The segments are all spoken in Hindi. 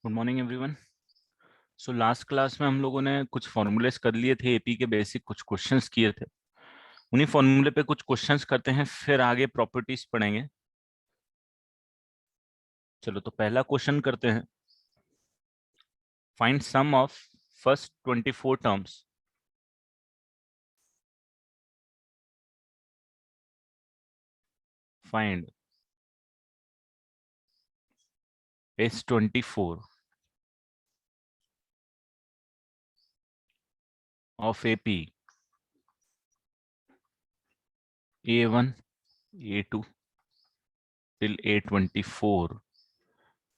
Good morning everyone. So last class में हम लोगों ने कुछ फॉर्मूलेस कर लिए थे, एपी के बेसिक कुछ क्वेश्चंस किए थे। उन्हीं फॉर्मूले पे कुछ क्वेश्चंस करते हैं, फिर आगे प्रॉपर्टीज पढ़ेंगे। चलो तो पहला क्वेश्चन करते हैं। Find sum of first 24 terms. Find S24 of AP A1 A2 till A24,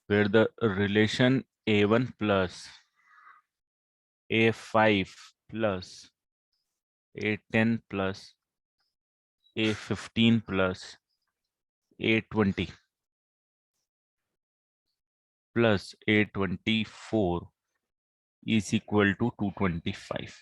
where the relation A1 plus A5 plus A10 plus A15 plus A20 plus A24 is equal to 225.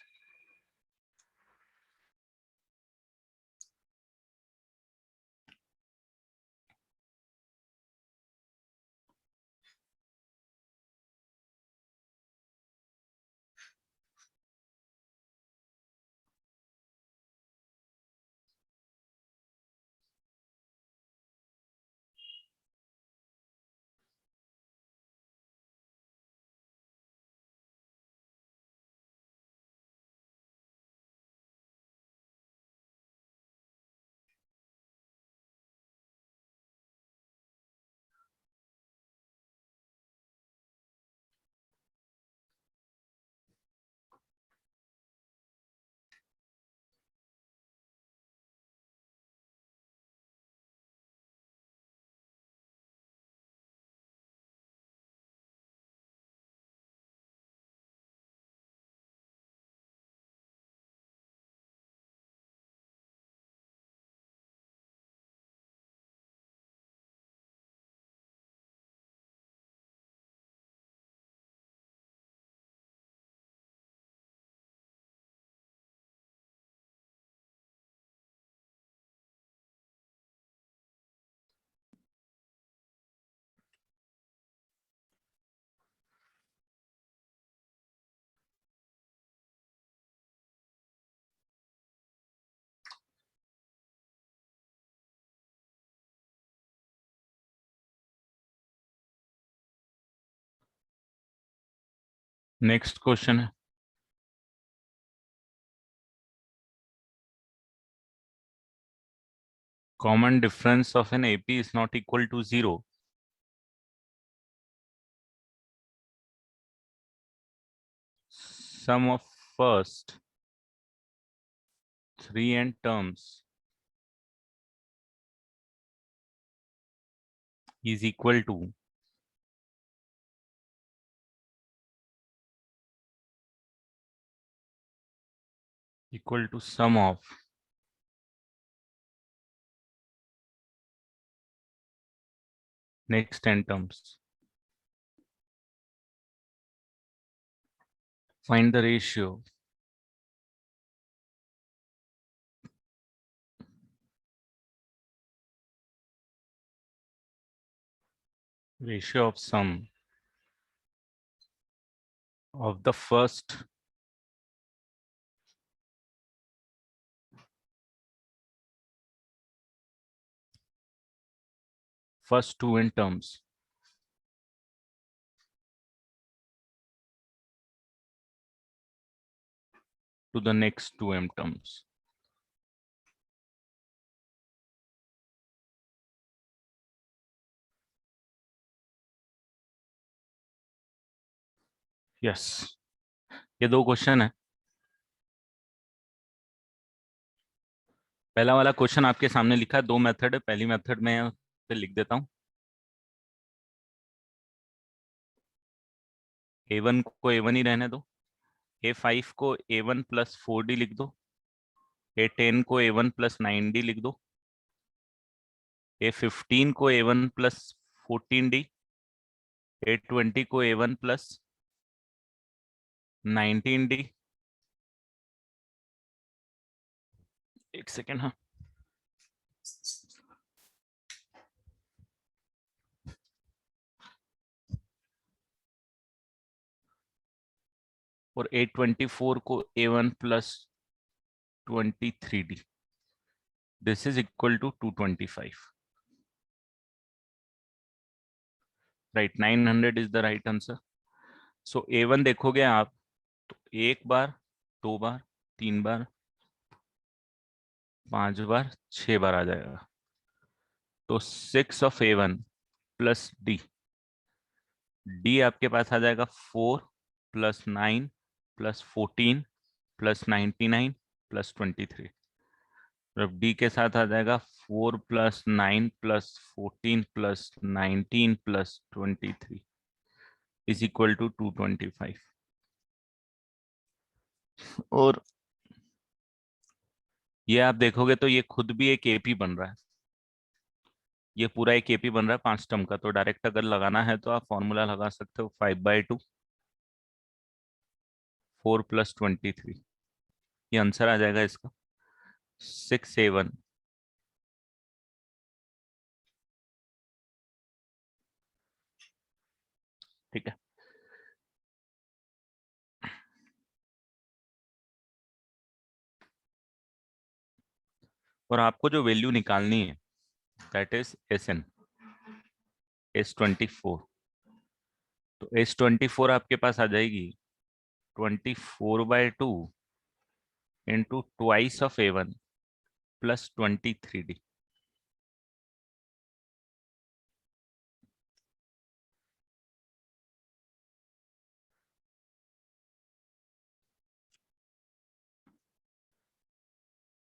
Next question है, common difference of an AP is not equal to 0. Sum of first 3 n terms is equal to sum of next n terms. Find the ratio of sum of the first two n terms to the next two m terms. Yes, ये दो क्वेश्चन है। पहला वाला क्वेश्चन आपके सामने लिखा है, दो मेथड है। पहली मेथड में उसे लिख देता हूँ। A1 को A1 ही रहने दो, A5 को A1 प्लस 4D लिख दो, A10 को A1 प्लस 9D लिख दो, A15 को A1 प्लस 14D, A20 को A1 प्लस 19D। एक सेकेंड, हाँ। और 824 को A1 plus 23D, this is equal to 225, right? 900 is the right answer. So A1 देखोगे आप तो एक बार, दो बार, तीन बार, पांच बार, छह बार आ जाएगा। तो 6 of A1 plus D, D आपके पास आ जाएगा 4 + 9 + 14 + 99 + 23। अब डी के साथ आ जाएगा 4 + 9 + 14 + 19 + 23 इज इक्वल टू 225। और ये आप देखोगे तो ये खुद भी एक एपी बन रहा है, ये पूरा एक एपी बन रहा है 5 टर्म का। तो डायरेक्ट अगर लगाना है तो आप फॉर्मूला लगा सकते हो 5/2 4 + 23, ये आंसर आ जाएगा इसका 6A1। ठीक है, और आपको जो वैल्यू निकालनी है दैट इज SN, S24। तो S24 आपके पास आ जाएगी 24/2 into twice of A1 plus 23D।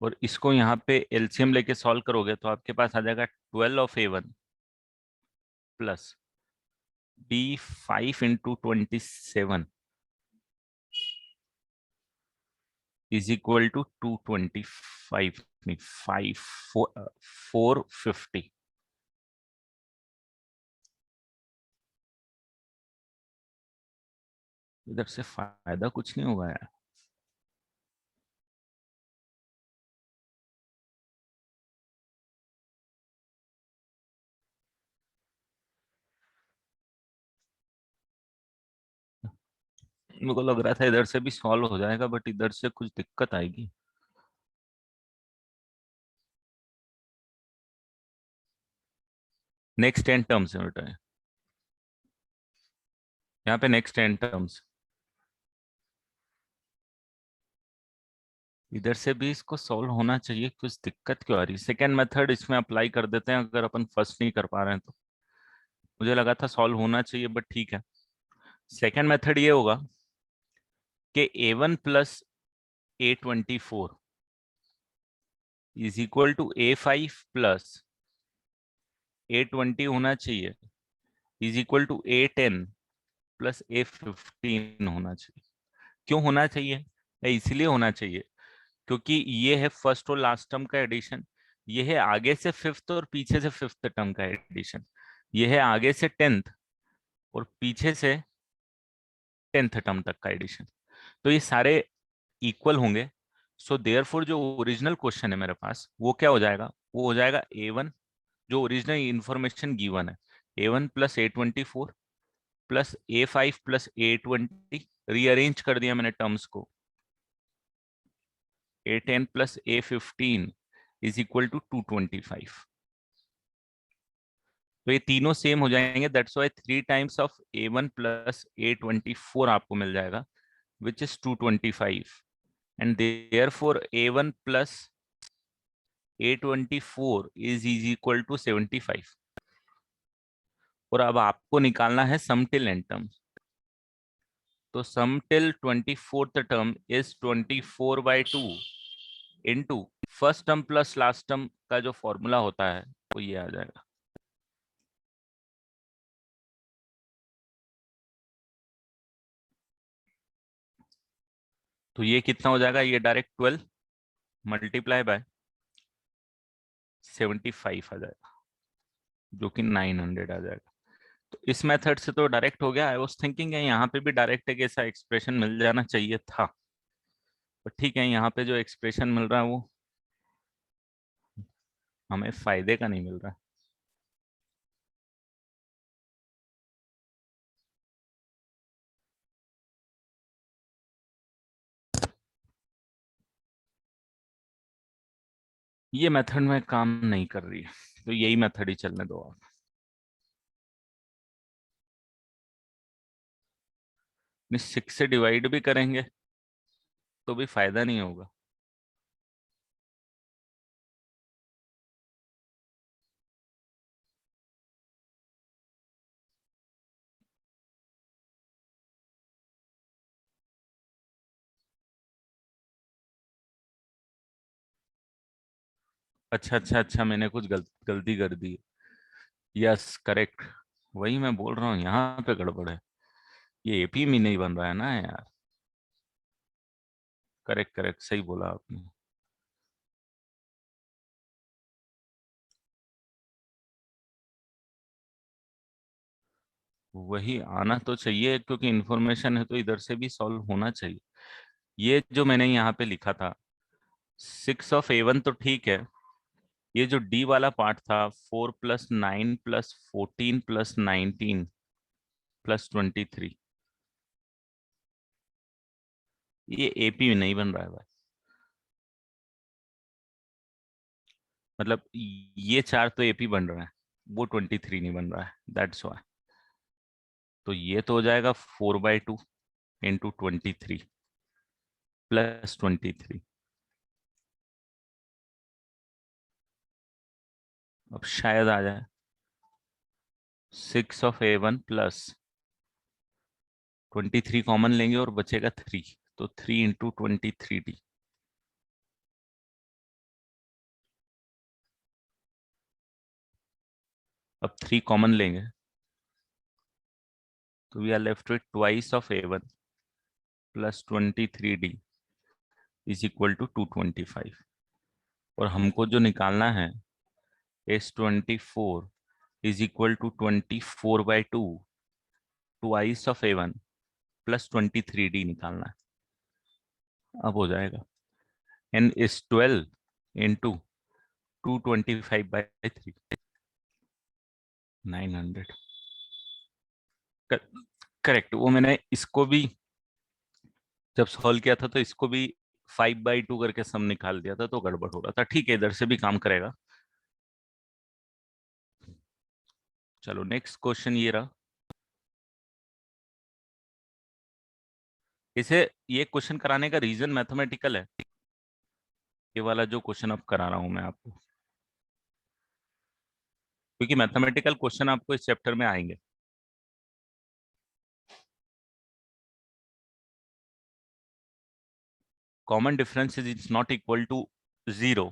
और इसको यहाँ पे एलसीएम लेके सॉल्व करोगे तो आपके पास आ जाएगा 12 of A1 plus D5 × 27 is equal to 225, नहीं 450। इधर से फायदा कुछ नहीं होगा यार। मेरे को लग रहा था इधर से भी सॉल्व हो जाएगा बट इधर से कुछ दिक्कत आएगी। नेक्स्ट 10 टर्म्स है बेटा, यहाँ पे नेक्स्ट 10 टर्म्स। इधर से भी इसको सॉल्व होना चाहिए, कुछ दिक्कत क्यों आ रही है? सेकेंड मेथड इसमें अप्लाई कर देते हैं अगर अपन फर्स्ट नहीं कर पा रहे हैं तो। मुझे लगा था सॉल्व होना चाहिए बट ठीक है। सेकेंड मेथड ये होगा कि A1 plus A24 is equal to A5 plus A20 होना चाहिए is equal to A10 plus A15 होना चाहिए। क्यों होना चाहिए? इसलिए होना चाहिए क्योंकि ये है फर्स्ट और लास्ट टर्म का एडिशन, ये है आगे से फिफ्थ और पीछे से फिफ्थ टर्म का एडिशन, ये है आगे से 10th और पीछे से 10th टर्म तक का एडिशन। तो ये सारे इक्वल होंगे। सो देयरफॉर जो ओरिजिनल क्वेश्चन है मेरे पास वो क्या हो जाएगा? वो हो जाएगा A1, जो ओरिजिनल इंफॉर्मेशन गिवन है, A1 + A24 plus A5 + A20, rearrange कर दिया मैंने टर्म्स को, A10 + A15 is equal to 225। तो ये तीनों सेम हो जाएंगे, that's why 3 times of A1 + A24 आपको मिल जाएगा which is 225, and therefore A1 + A24 is equal to 75। और अब आपको निकालना है सम टिल एन टर्म। तो sum till 24th term is 24/2 into first term plus last term का जो फॉर्मूला होता है वो ये आ जाएगा। तो ये कितना हो जाएगा? ये डायरेक्ट 12 मल्टीप्लाई बाय 75 आ जाएगा, जो कि 900 आ जाएगा। तो इस मेथड से तो डायरेक्ट हो गया। आई वाज थिंकिंग है यहाँ पे भी डायरेक्ट एक ऐसा एक्सप्रेशन मिल जाना चाहिए था, पर ठीक है, यहाँ पे जो एक्सप्रेशन मिल रहा है वो हमें फायदे का नहीं मिल रहा। ये मेथड में काम नहीं कर रही है, तो यही मेथड ही चलने दो आप। नहीं, 6 से डिवाइड भी करेंगे तो भी फायदा नहीं होगा। अच्छा अच्छा अच्छा, मैंने कुछ गलती कर दी। यस करेक्ट, वही मैं बोल रहा हूँ, यहाँ पे गड़बड़ है। ये एपी में नहीं बन रहा है ना यार। करेक्ट करेक्ट, सही बोला आपने। वही आना तो चाहिए, क्योंकि इन्फॉर्मेशन है तो इधर से भी सॉल्व होना चाहिए। ये जो मैंने यहाँ पे लिखा था 6 ऑफ A1 तो ठीक है। ये जो डी वाला पार्ट था 4+9+14+19+23, ये एपी में नहीं बन रहा है भाई। मतलब ये चार तो एपी बन रहा है, वो 23 नहीं बन रहा है, दैट्स वाई। तो ये तो हो जाएगा 4/2 × 23 + 23। अब शायद आ जाए। 6 ऑफ A1 + 23 कॉमन लेंगे और बचेगा 3, तो 3 × 23D। अब 3 कॉमन लेंगे तो we are left with twice of A1 + 23D = 225। और हमको जो निकालना है S24 = 24/2 twice of A1 + 23D निकालना है। अब हो जाएगा N is 12 × 225/3, 900। करेक्ट, वो मैंने इसको भी जब सॉल्व किया था तो इसको भी 5/2 करके सम निकाल दिया था, तो गड़बड़ हो रहा था। ठीक है, इधर से भी काम करेगा। चलो नेक्स्ट क्वेश्चन ये रहा। इसे ये क्वेश्चन कराने का रीजन मैथमेटिकल है, ये वाला जो क्वेश्चन अब करा रहा हूं मैं आपको, क्योंकि मैथमेटिकल क्वेश्चन आपको इस चैप्टर में आएंगे। Common difference is not equal to 0।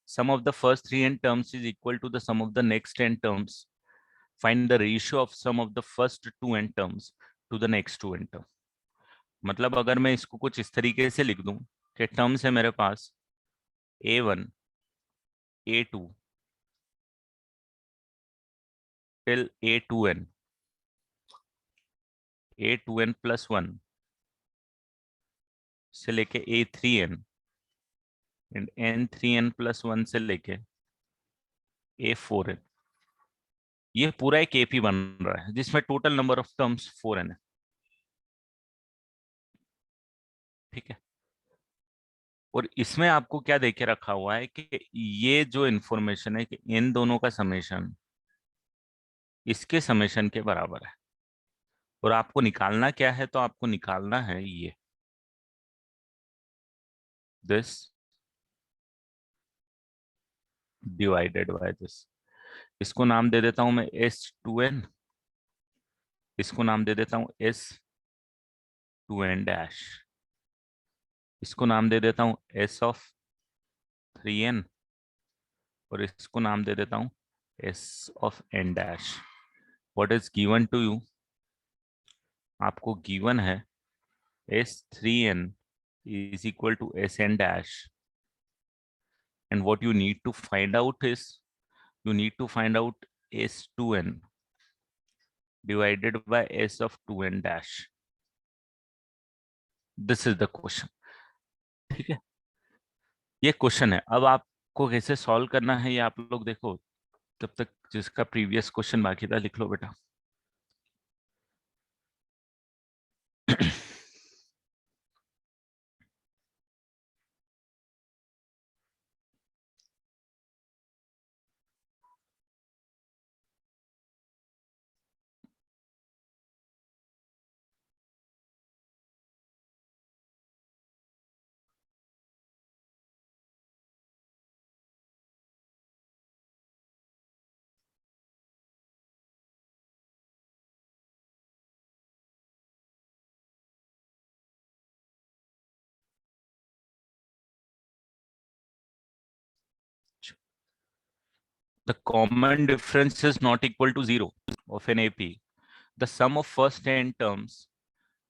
Sum of the first 3 n terms is equal to the sum of the next n terms. Find the ratio of sum of the first 2 n terms to the next 2 n term. मतलब अगर मैं इसको कुछ इस तरीके से लिख दूं कि टर्म्स है मेरे पास A1 A2 टिल A2n से लेके A3n एंड N3n+1 से लेके A4n। ये पूरा एक एपी बन रहा है जिसमें total number of terms 4n है। ठीक है, और इसमें आपको क्या देके रखा हुआ है कि ये जो इंफॉर्मेशन है कि इन दोनों का समेशन इसके समेशन के बराबर है। और आपको निकालना क्या है, तो आपको निकालना है ये दिस डिवाइडेड बाय दिस। इसको नाम दे देता हूं मैं S2n, इसको नाम दे देता हूं S2n-, इसको नाम दे देता हूं S(3n) और इसको नाम दे देता हूं S(n-). What is given to you, आपको गिवन है S3n = Sn-, and what you need to find out is you need to find out S2n divided by S(2n-). This is the question. ठीक है, ये क्वेश्चन है। अब आपको कैसे सॉल्व करना है ये आप लोग देखो, तब तक जिसका प्रीवियस क्वेश्चन बाकी था लिख लो बेटा। The common difference is not equal to 0 of an AP. The sum of first n terms,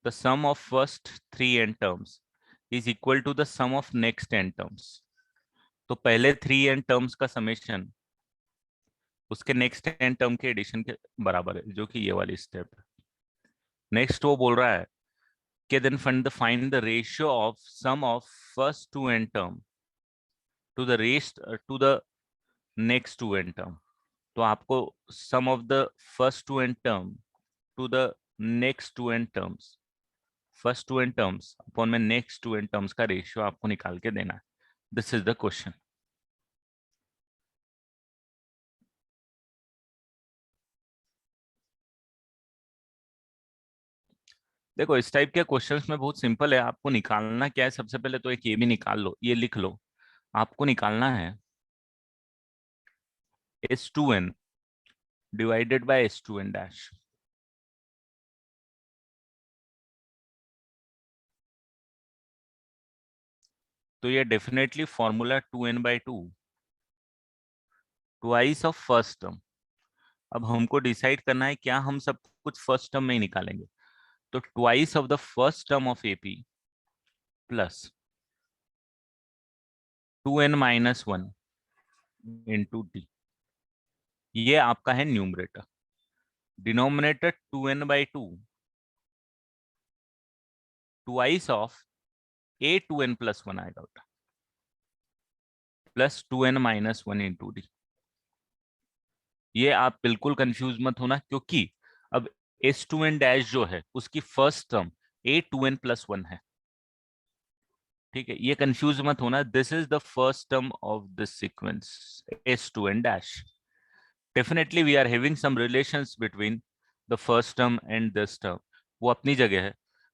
the sum of first 3 n terms is equal to the sum of next n terms. तो पहले 3 n terms का समेशन उसके नेक्स्ट n टर्म के एडिशन के बराबर है, जो कि ये वाली स्टेप है. नेक्स्ट वो बोल रहा है कि then find the ratio of sum of first 2 n term to the to the next 2 n term. तो आपको sum of the first 2 n term to the next 2 n terms, first 2 n terms upon में next 2 n terms का रेशियो आपको निकाल के देना है. This is the question. देखो इस टाइप के क्वेश्चंस में बहुत सिंपल है. आपको निकालना क्या है, सबसे पहले तो एक ये भी निकाल लो, ये लिख लो. आपको निकालना है S2n divided by S2n dash. तो ये definitely formula 2n/2 twice of first term. अब हमको डिसाइड करना है क्या हम सब कुछ फर्स्ट टर्म में ही निकालेंगे. तो twice of the first term of AP plus 2n-1 into D. ये आपका है numerator. Denominator 2n/2 twice of A2n+1 आएगा बेटा, प्लस 2n-1 इंटू डी. ये आप बिल्कुल कंफ्यूज मत होना, क्योंकि अब S2n डैश जो है उसकी फर्स्ट टर्म A2n+1 है. ठीक है, ये कंफ्यूज मत होना. This is the first term of this sequence S2n dash. Definitely we are having some relations between the first term and this term. वो अपनी जगह है.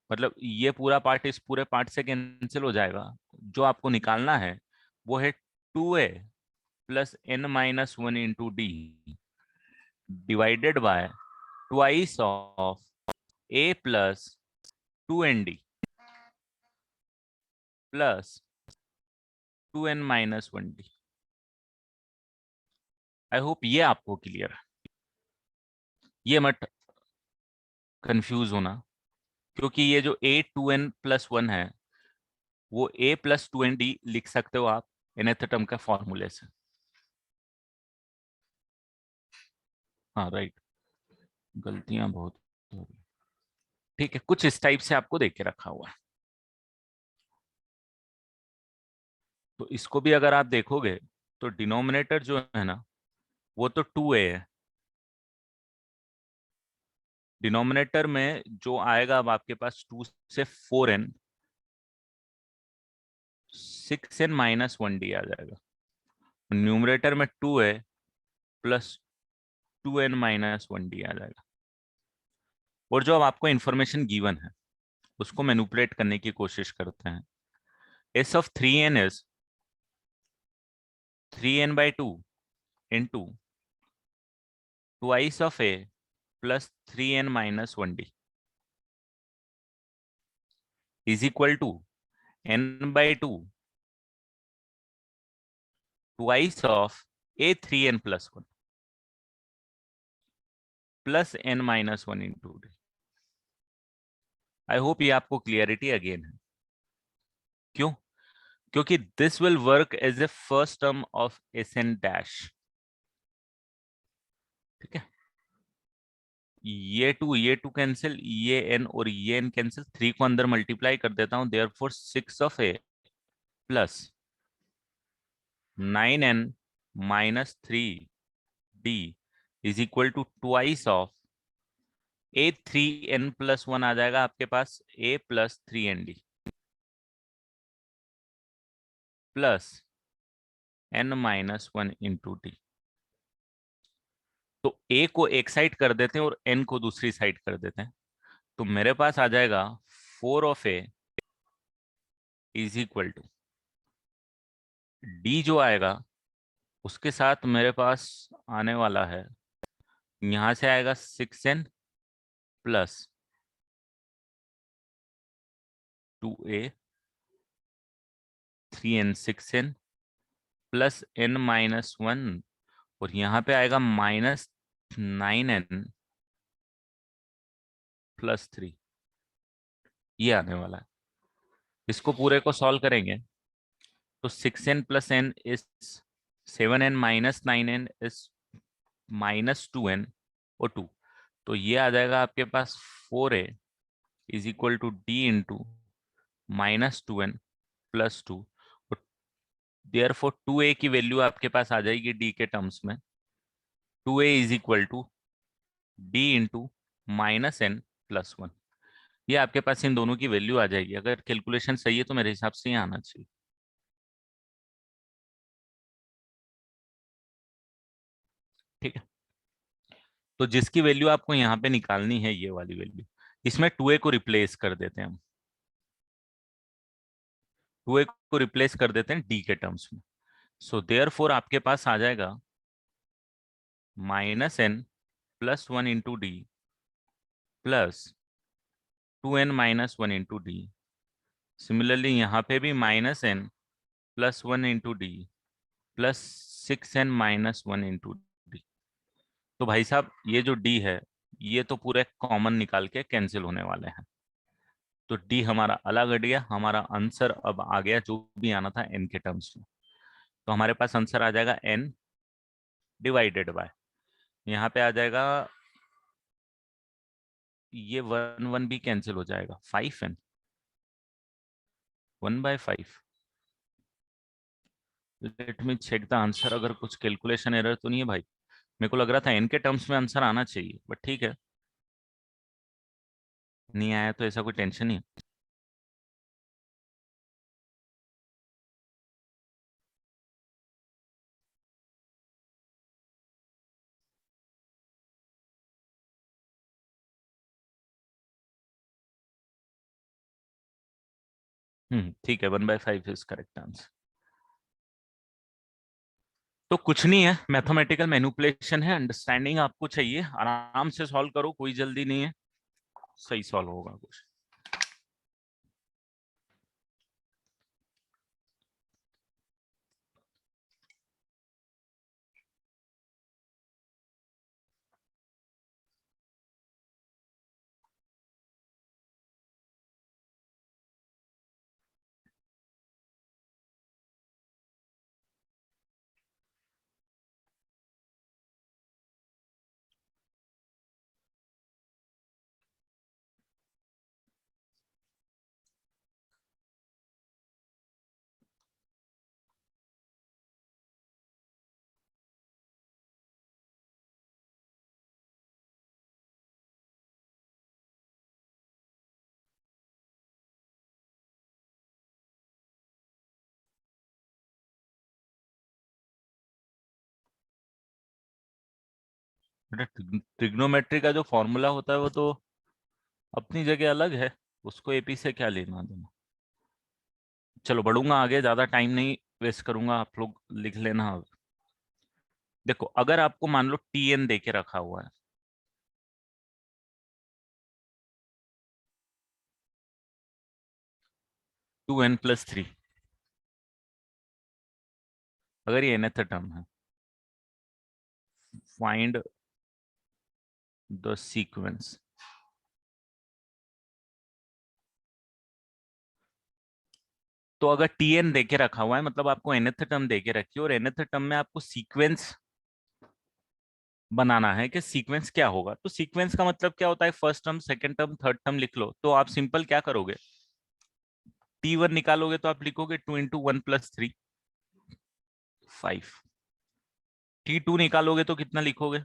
मतलब ये पूरा पार्ट इस पूरे पार्ट से कैंसिल हो जाएगा. जो आपको निकालना है वो है 2a plus n-1 into d divided by twice of a plus 2nd plus 2n-1d. I hope ये आपको क्लियर है. ये मत कंफ्यूज होना, क्योंकि ये जो A2n+1 है वो A प्लस 2nd लिख सकते हो आप nth टर्म का फॉर्मूले से. हाँ राइट, गलतियां बहुत हो रही. ठीक है, कुछ इस टाइप से आपको देख के रखा हुआ है. तो इसको भी अगर आप देखोगे तो डिनोमिनेटर जो है ना वो तो 2a है. डिनोमिनेटर में जो आएगा अब आपके पास 2 से 4n 6n-1d आ जाएगा. न्यूमरेटर में 2a प्लस 2n-1d आ जाएगा. और जो अब आपको इंफॉर्मेशन गिवन है उसको मैनिपुलेट करने की कोशिश करते हैं. S of 3n is 3n/2 into twice of a plus 3n-1d is equal to n/2 twice of a 3n+1 plus n-1 into d. I hope ये आपको क्लियरिटी अगेन है. क्यों? क्योंकि this will work as a first term of Sn dash. ठीक है, ये टू कैंसिल, ये n और ये n कैंसिल, 3 को अंदर मल्टीप्लाई कर देता हूं. Therefore 6 of a plus 9n-3d is equal to twice of A3n+1 आ जाएगा आपके पास a plus 3nd plus n-1 into D. तो a को एक साइड कर देते हैं और n को दूसरी साइड कर देते हैं. तो मेरे पास आ जाएगा 4 of a is equal to d जो आएगा उसके साथ मेरे पास आने वाला है, यहां से आएगा 6n plus 2a 3n 6n plus n-1 और यहाँ पे आएगा -9n+3, ये आने वाला है। इसको पूरे को सॉल्व करेंगे तो 6n+n is 7n-9n is -2n और 2, तो ये आ जाएगा आपके पास 4a is equal to D into -2n+2। Therefore 2a की वैल्यू आपके पास आ जाएगी डी के टर्म्स में, 2a is equal to D into -n+1। ये आपके पास इन दोनों की वैल्यू आ जाएगी। अगर कैलकुलेशन सही है तो मेरे हिसाब से ये आना चाहिए। ठीक है, तो जिसकी वैल्यू आपको यहाँ पे निकालनी है ये वाली वैल्यू, इसमें 2a को रिप्लेस कर देते हैं हम, 2a को रिप्लेस कर देते हैं डी के टर्म्स में। सो देयर फोर आपके पास आ जाएगा -n+1 × D +2n-1 × D. Similarly यहाँ पे भी -n+1 × डी +6n-1 × डी। तो भाई साहब ये जो डी है ये तो पूरे कॉमन निकाल के कैंसिल होने वाले हैं, तो डी हमारा अलग हट गया। हमारा आंसर अब आ गया जो भी आना था एन के टर्म्स में, तो हमारे पास आंसर आ जाएगा एन डिवाइडेड बाय, यहाँ पे आ जाएगा, ये 1 1 भी कैंसिल हो जाएगा, 5n 1/5। Let me check the answer, अगर कुछ कैलकुलेशन एरर तो नहीं है भाई। मेरे को लग रहा था एन के टर्म्स में आंसर आना चाहिए, बट ठीक है, नहीं आया तो ऐसा कोई टेंशन नहीं है। ठीक है, 1/5 इज करेक्ट आंसर। तो कुछ नहीं है, मैथमेटिकल मैनिपुलेशन है, अंडरस्टैंडिंग आपको चाहिए, आराम से सॉल्व करो, कोई जल्दी नहीं है, सही सॉल्व होगा कुछ। बेटा ट्रिग्नोमेट्री का जो फॉर्मूला होता है वो तो अपनी जगह अलग है, उसको एपी से क्या लेना देना। चलो बढ़ूंगा आगे, ज्यादा टाइम नहीं वेस्ट करूंगा, आप लोग लिख लेना। देखो अगर आपको मान लो टीएन दे के रखा हुआ है, 2n+3, अगर ये nth टर्म है, फाइंड द सीक्वेंस। तो अगर टीएन दे के रखा हुआ है मतलब आपको nth टर्म दे के रखी है, और nth टर्म में आपको सीक्वेंस बनाना है कि सीक्वेंस क्या होगा। तो सीक्वेंस का मतलब क्या होता है, first term, second term, third term लिख लो। तो आप सिंपल क्या करोगे, T1 निकालोगे तो आप लिखोगे 2 × 1 + 3 5। T2 निकालोगे तो कितना लिखोगे,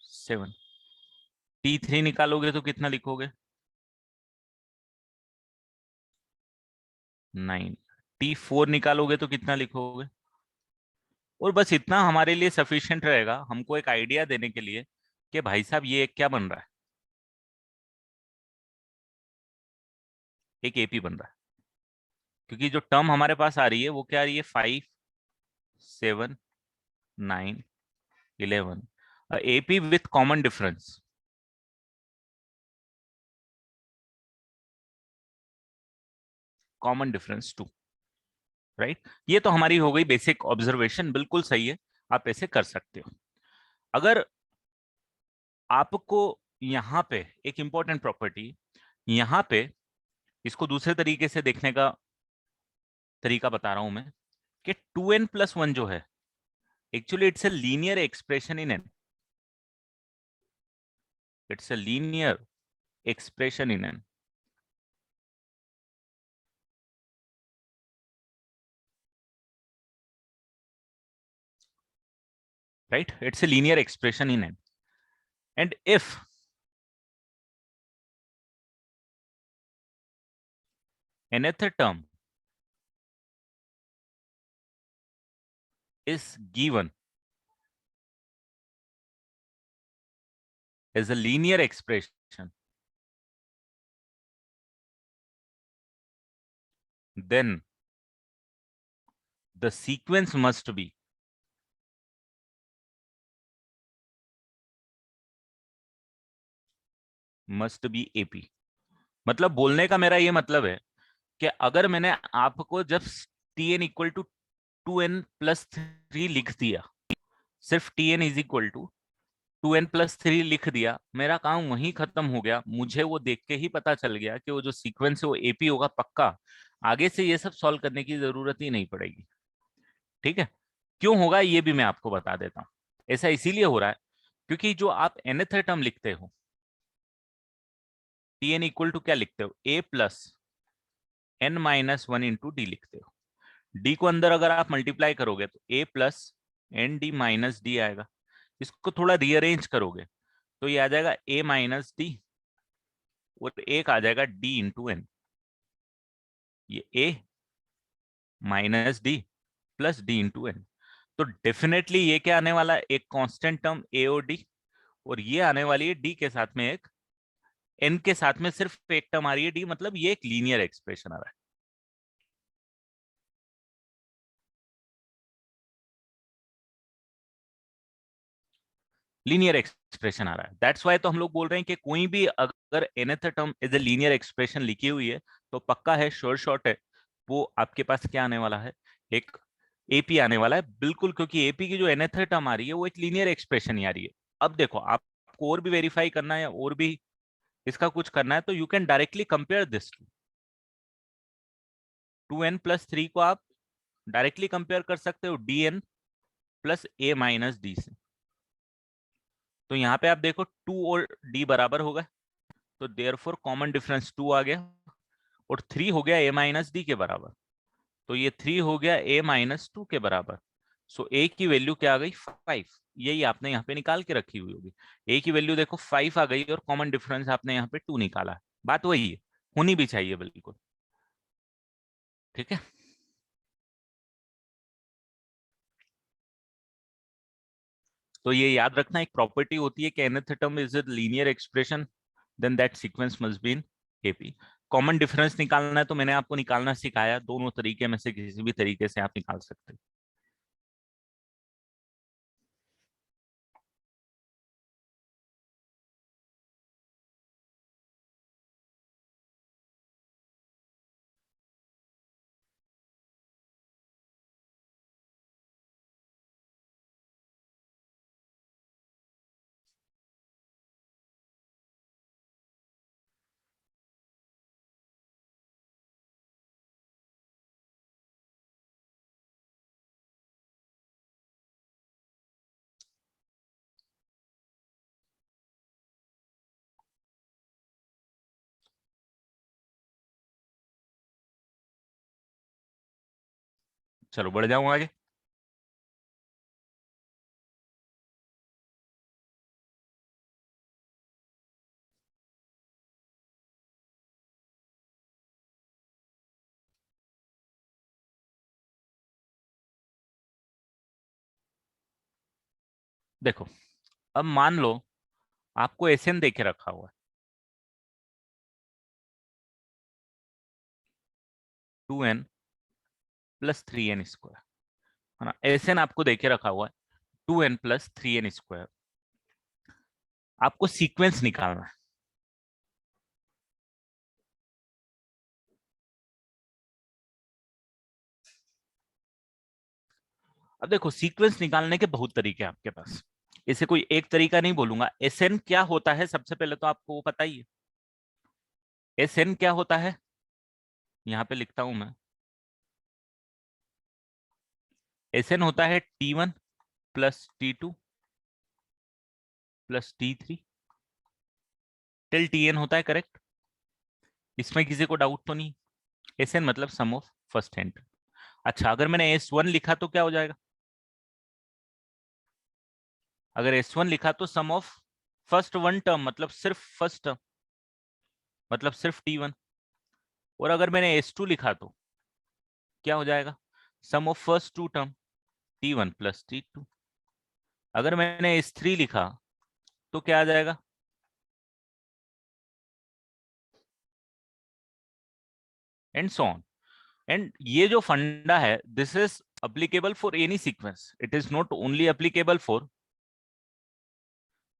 7। T3 निकालोगे तो कितना लिखोगे, 9। T4 निकालोगे तो कितना लिखोगे। और बस इतना हमारे लिए सफिशिएंट रहेगा हमको एक आइडिया देने के लिए कि भाई साहब ये क्या बन रहा है, एक एपी बन रहा है। क्योंकि जो टर्म हमारे पास आ रही है वो क्या आ रही है, 5 7 9 11, AP with common difference, common difference 2। Right. ये तो हमारी हो गई बेसिक ऑब्जर्वेशन, बिल्कुल सही है, आप ऐसे कर सकते हो। अगर आपको यहाँ पे एक इंपॉर्टेंट प्रॉपर्टी, यहाँ पे इसको दूसरे तरीके से देखने का तरीका बता रहा हूं मैं, कि 2n+1 जो है actually it's a linear expression in an, it's a linear expression in an. Right, it's a linear expression in n, and if nth term is given as a linear expression, then the sequence must be AP। मतलब बोलने का मेरा ये मतलब है कि अगर मैंने आपको जब Tn इक्वल टू 2n+3 लिख दिया, सिर्फ Tn is equal to 2n+3 लिख दिया, मेरा काम वहीं खत्म हो गया। मुझे वो देख के ही पता चल गया कि वो जो सीक्वेंस है वो एपी होगा पक्का। आगे से ये सब सॉल्व करने की जरूरत ही नहीं पड़ेगी। ठीक है, क्यों होगा ये भी मैं आपको बता देता हूँ। ऐसा इसीलिए हो रहा है क्योंकि जो आप nth टर्म लिखते हो, Tn इक्वल टू क्या लिखते हो, a+n-1 × d लिखते हो। डी को अंदर अगर आप मल्टीप्लाई करोगे तो a+n_d-d आएगा। इसको थोड़ा रीअरेंज करोगे तो ये आ जाएगा a-d, और एक आ जाएगा d × n। ये a-d+d × n। तो डेफिनेटली ये क्या आने वाला है, एक कांस्टेंट टर्म a और d, और ये आने वाली है d के साथ में एक n के साथ में सिर्फ एक टर्म आ रही है d, मतलब ये एक लीनियर एक्सप्रेशन आ रहा है। लीनियर एक्सप्रेशन आ रहा है, दैट्स वाई तो हम लोग बोल रहे हैं कि कोई भी अगर nth term as a linear expression लिखी हुई है तो पक्का है, श्योर शॉट है, वो आपके पास क्या आने वाला है, एक एपी आने वाला है बिल्कुल, क्योंकि एपी की जो nth टर्म आ रही है वो एक लीनियर एक्सप्रेशन ही आ रही है। अब देखो आपको और भी वेरीफाई करना है और भी इसका कुछ करना है तो you can directly compare this to 2n+3 को आप डायरेक्टली कंपेयर कर सकते हो dn+a-d से। तो यहाँ पे आप देखो 2 और d बराबर हो गए, तो देयरफॉर कॉमन डिफरेंस 2 आ गया, और 3 हो गया a-d के बराबर, तो ये 3 हो गया a-2 के बराबर। सो a की वैल्यू क्या आ गई, 5। यही आपने यहाँ पे निकाल के रखी हुई होगी। a की वैल्यू देखो 5 आ गई और कॉमन डिफरेंस आपने यहाँ पे 2 निकाला है। बात वही है, होनी भी चाहिए बिल्कुल। ठीक है, तो ये याद रखना, एक प्रॉपर्टी होती है कि nth term is a linear expression, then that sequence must be in AP. Common difference निकालना है तो मैंने आपको निकालना सिखाया, दोनों तरीके में से किसी भी तरीके से आप निकाल सकते हैं। चलो बढ़ जाऊं आगे। देखो, अब मान लो आपको एसएन देके रखा हुआ है 2n+3n², है ना। एसएन आपको देके रखा हुआ है 2n+3n²। आपको सीक्वेंस निकालना है। अब देखो सीक्वेंस निकालने के बहुत तरीके हैं आपके पास, इसे कोई एक तरीका नहीं बोलूंगा। एस एन क्या होता है सबसे पहले तो आपको वो पता ही है। एस एन क्या होता है, यहां पे लिखता हूं मैं। एस एन होता है T1 plus T2 plus T3 till Tn होता है, करेक्ट? इसमें किसी को डाउट तो नहीं? एस एन मतलब सम ऑफ फर्स्ट एंड। अच्छा, अगर मैंने S1 लिखा तो क्या हो जाएगा? अगर S1 लिखा तो सम ऑफ फर्स्ट वन टर्म, मतलब सिर्फ फर्स्ट टर्म, मतलब सिर्फ T1। और अगर मैंने S2 लिखा तो क्या हो जाएगा? Sum of first two term, T1 plus T2। अगर मैंने S3 लिखा तो क्या आ जाएगा? And so on. एंड ये जो फंडा है, this is applicable for any sequence. It is not only applicable for,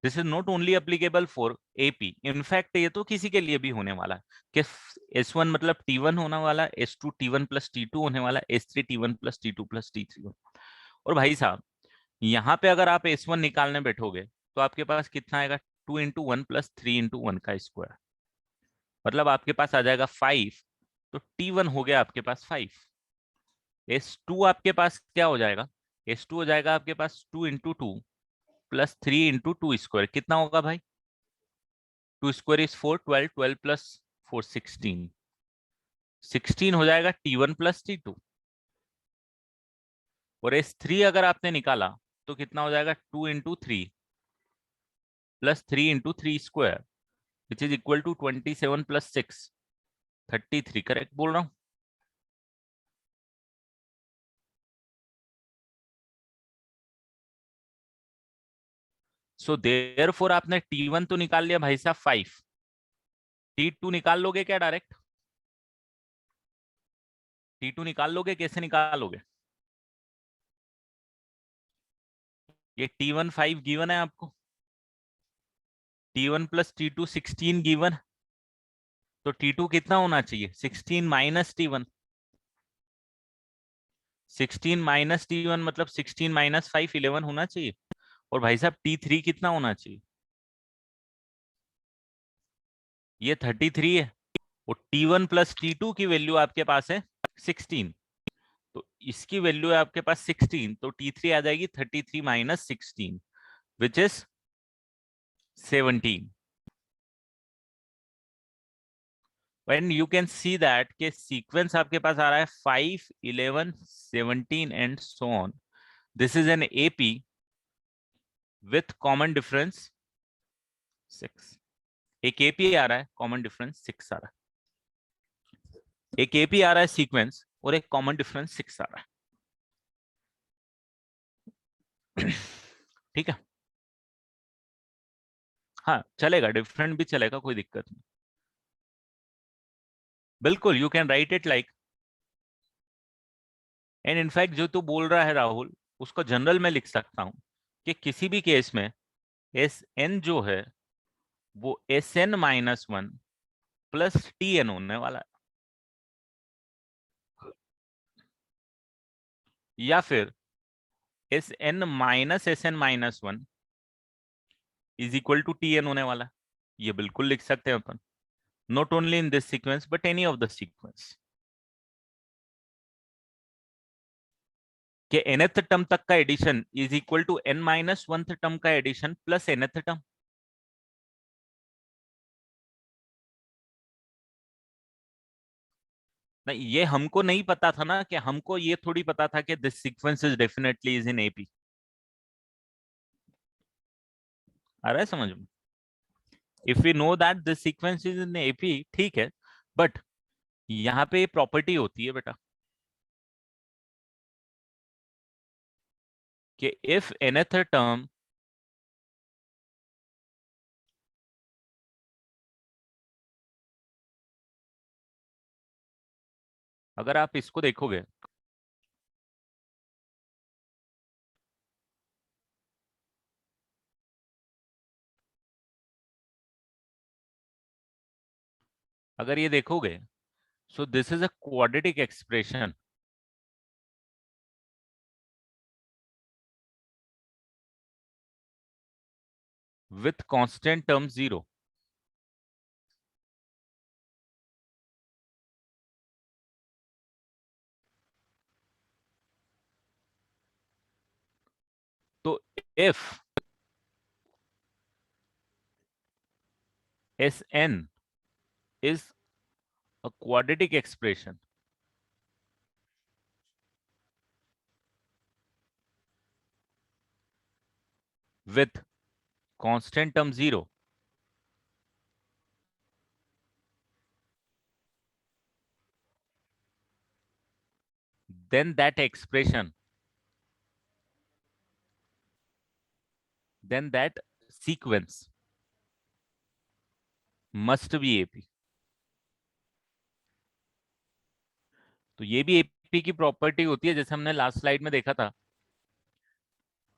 this is not only applicable for AP. In fact ये तो किसी के लिए भी होने वाला है कि S1 मतलब T1 होने वाला, S2 T1 प्लस T2 होने वाला, S3 T1 plus T2 plus T3। और भाई साहब, यहाँ पे अगर आप S1 निकालने बैठोगे तो आपके पास कितना आएगा? 2 × 1 प्लस 3 × 1 का स्क्वायर, मतलब आपके पास आ जाएगा 5। तो T1 हो गया आपके पास 5। S2 आपके पास क्या हो जाएगा? S2 हो जाएगा आपके पास 2 × 2 प्लस 3 × 2 स्क्वायर। कितना होगा भाई? 2 स्क्वायर इज 4, 12, 12 प्लस 4 16, 16 हो जाएगा T1 प्लस T2। और S3 अगर आपने निकाला तो कितना हो जाएगा? 2 × 3 plus 3 × 3 square, which is equal to 27 plus 6 33। Correct बोल रहा हूँ? सो देयरफॉर आपने T1 तो निकाल लिया भाई साहब 5, T2 निकाल लोगे क्या डायरेक्ट? T2 निकाल लोगे, कैसे निकालोगे? ये T1 5 गिवन है आपको, T1 प्लस T2 16 गिवन। तो T2 कितना होना चाहिए? 16 माइनस T1। 16 माइनस T1 मतलब 16 माइनस 5 11 होना चाहिए। और भाई साहब T3 कितना होना चाहिए? ये 33 है। और T1 प्लस T2 की वैल्यू आपके पास है 16, तो इसकी वैल्यू है आपके पास 16, तो T3 आ जाएगी 33 minus 16, which is 17। when you can see that के सीक्वेंस आपके पास आ रहा है 5 11 17 and so on. This is an AP with common difference 6। एक एपी आ रहा है, कॉमन डिफरेंस 6 आ रहा है। एक एपी आ रहा है सीक्वेंस, और एक कॉमन डिफरेंस 6 आ रहा है। ठीक है? हाँ चलेगा, डिफरेंट भी चलेगा, कोई दिक्कत नहीं। बिल्कुल, you can write it like, and in fact जो तू बोल रहा है राहुल, उसको जनरल में लिख सकता हूं कि किसी भी केस में एस एन जो है वो SN-1 प्लस TN होने वाला है, या फिर SN-SN-1 is equal to TN होने वाला है। ये बिल्कुल लिख सकते हैं अपन, not only in this sequence but any of the sequence, कि nth टर्म तक का addition is equal to n-1th term का एडिशन प्लस nth टर्म। नहीं, ये हमको नहीं पता था ना, कि हमको ये थोड़ी पता था कि this sequence is definitely is in AP. आ रहा है समझ में? If we know that this sequence is in AP, ठीक है, बट यहाँ पे प्रॉपर्टी होती है बेटा कि इफ nth टर्म, अगर आप इसको देखोगे, अगर ये देखोगे, so this is a quadratic expression. with constant term 0. तो if Sn is a quadratic expression with constant term 0, then that expression, then that sequence must be AP. तो ये भी AP की प्रॉपर्टी होती है, जैसे हमने लास्ट स्लाइड में देखा था।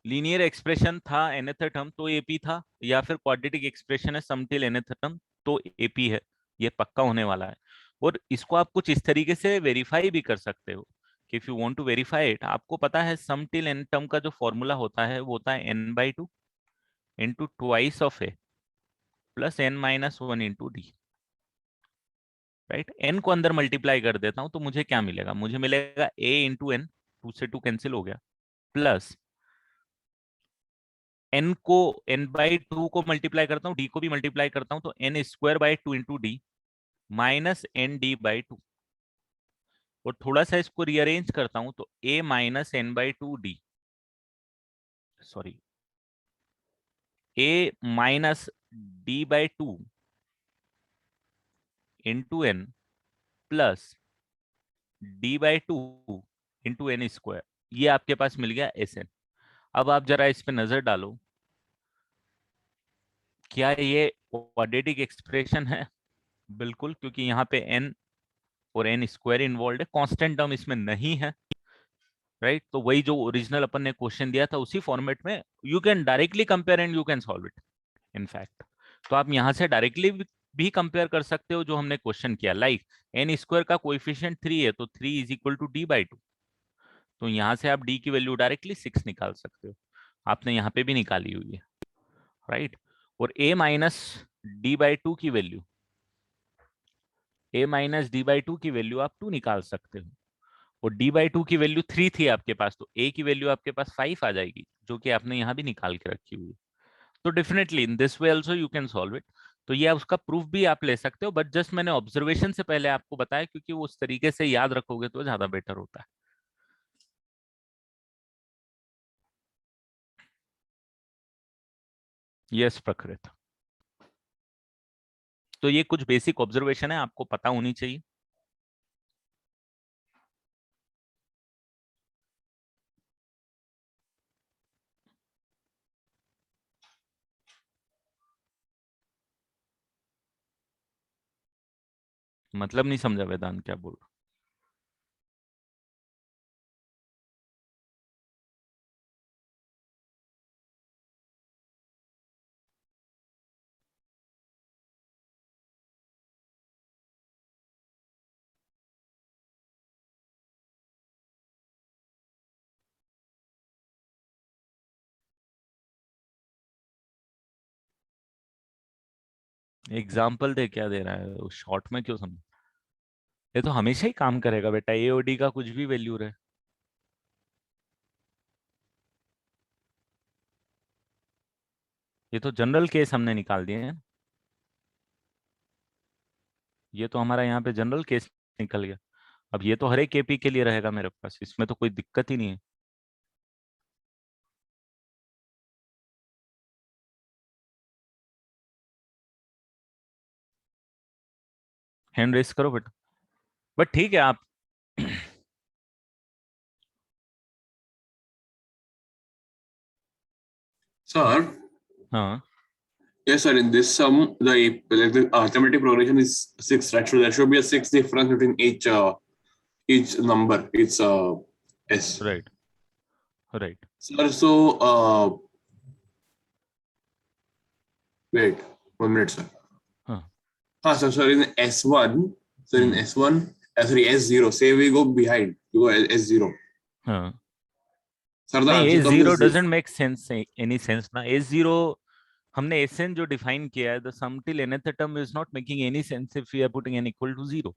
लीनियर एक्सप्रेशन था nth टर्म तो AP था, या फिर क्वाड्रेटिक एक्सप्रेशन है सम टिल nth टर्म तो AP है। ये पक्का होने वाला है। और इसको आप कुछ इस तरीके से वेरीफाई भी कर सकते हो कि if you want to verify it, आपको पता है सम टिल n टर्म का जो फॉर्मूला होता है वो होता है n/2 into twice of A plus n-1 into D. Right, n को अंदर मल्टीप्लाई कर देता हूं तो मुझे क्या मिलेगा, मुझे मिलेगा a इंटू एन, 2 से 2 कैंसिल हो गया, प्लस n को n/2 को मल्टीप्लाई करता हूँ, d को भी मल्टीप्लाई करता हूँ तो n²/2 into D minus ND/2। और थोड़ा सा इसको रीअरेंज करता हूं तो a minus n/2 d, sorry a minus d/2 into n plus d/2 into n square. ये आपके पास मिल गया Sn। अब आप जरा इस पे नजर डालो, क्या ये क्वाड्रेटिक एक्सप्रेशन है? बिल्कुल, क्योंकि यहाँ पे n और n स्क्वायर इन्वॉल्व है, कांस्टेंट टर्म इसमें नहीं है। राइट, तो वही जो ओरिजिनल अपन ने क्वेश्चन दिया था उसी फॉर्मेट में you can directly compare and you can solve it in fact. तो आप यहाँ से डायरेक्टली भी कंपेयर कर सकते हो जो हमने क्वेश्चन किया, लाइक n स्क्वायर का कोएफिशिएंट 3 है तो 3 इज इक्वल टू d/2। तो यहाँ से आप d की वैल्यू डायरेक्टली 6 निकाल सकते हो, आपने यहाँ पे भी निकाली हुई है। राइट, और a माइनस d/2 की वैल्यू, की वैल्यू आप 2 निकाल सकते हो, और d/2 की वैल्यू 3 थी आपके पास तो a की वैल्यू आपके पास 5 आ जाएगी, जो कि आपने यहाँ भी निकाल के रखी हुई है। तो definitely in this way also you can solve it. तो ये उसका प्रूफ भी आप ले सकते हो, बट जस्ट मैंने ऑब्जर्वेशन से पहले आपको बताया क्योंकि वो उस तरीके से याद रखोगे तो ज्यादा बेटर होता है। यस प्रकृत, तो ये कुछ बेसिक ऑब्जर्वेशन है, आपको पता होनी चाहिए। मतलब नहीं समझा वेदांत क्या बोल रहा। एग्जाम्पल दे, क्या दे रहा है शॉर्ट में, क्यों समझ। ये तो हमेशा ही काम करेगा बेटा, ए और डी का कुछ भी वैल्यू रहे। ये तो जनरल केस हमने निकाल दिए हैं, ये तो हमारा यहाँ पे जनरल केस निकल गया। अब ये तो हर एक केपी के लिए रहेगा मेरे पास, इसमें तो कोई दिक्कत ही नहीं है। हैंड रेस करो बेटा, बट ठीक है आप Sir, हाँ yes, sir. In this sum, the arithmetic progression is 6, right? So there should be a 6 difference between each number. It's S. Right right. Sir, so wait 1 minute, sir. हाँ Sir. Sir, in S1, sir, in hmm S1, sorry, S0. Say we go behind, you go S0. हाँ। Sir, the नहीं, answer a comes zero as this. Doesn't make sense, any sense ना। ए जीरो हमने एसएन जो डिफाइन किया है, the sum till nth term is not making any sense if we are putting n equal to 0.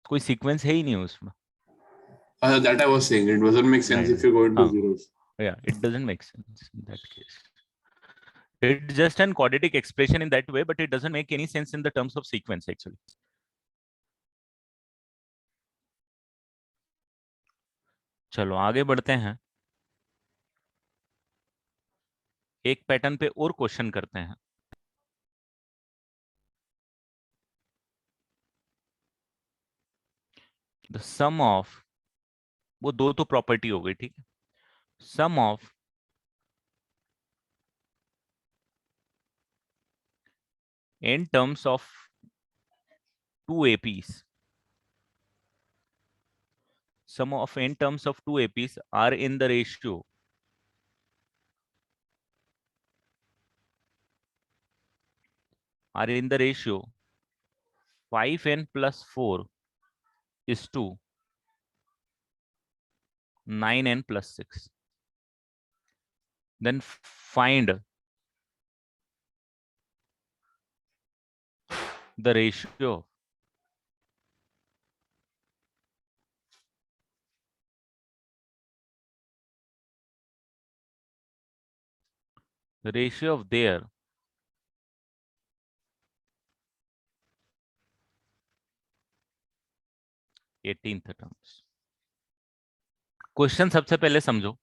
कोई सीक्वेंस है ही नहीं उसमें. That I was saying. It doesn't make sense right. if you go into हाँ. zeros. Yeah, it doesn't make sense in that case. It's just an quadratic expression in that way, but it doesn't make any sense in the terms of sequence actually. चलो आगे बढ़ते हैं. एक पैटर्न पे और क्वेश्चन करते हैं. द सम ऑफ, वो दो तो प्रॉपर्टी हो गई, ठीक है. सम of in terms of two APs, sum of n terms of two APs are in the ratio 5n plus 4 is to 9n plus 6. Then find the ratio of their eighteenth terms. Question सबसे पहले समझो,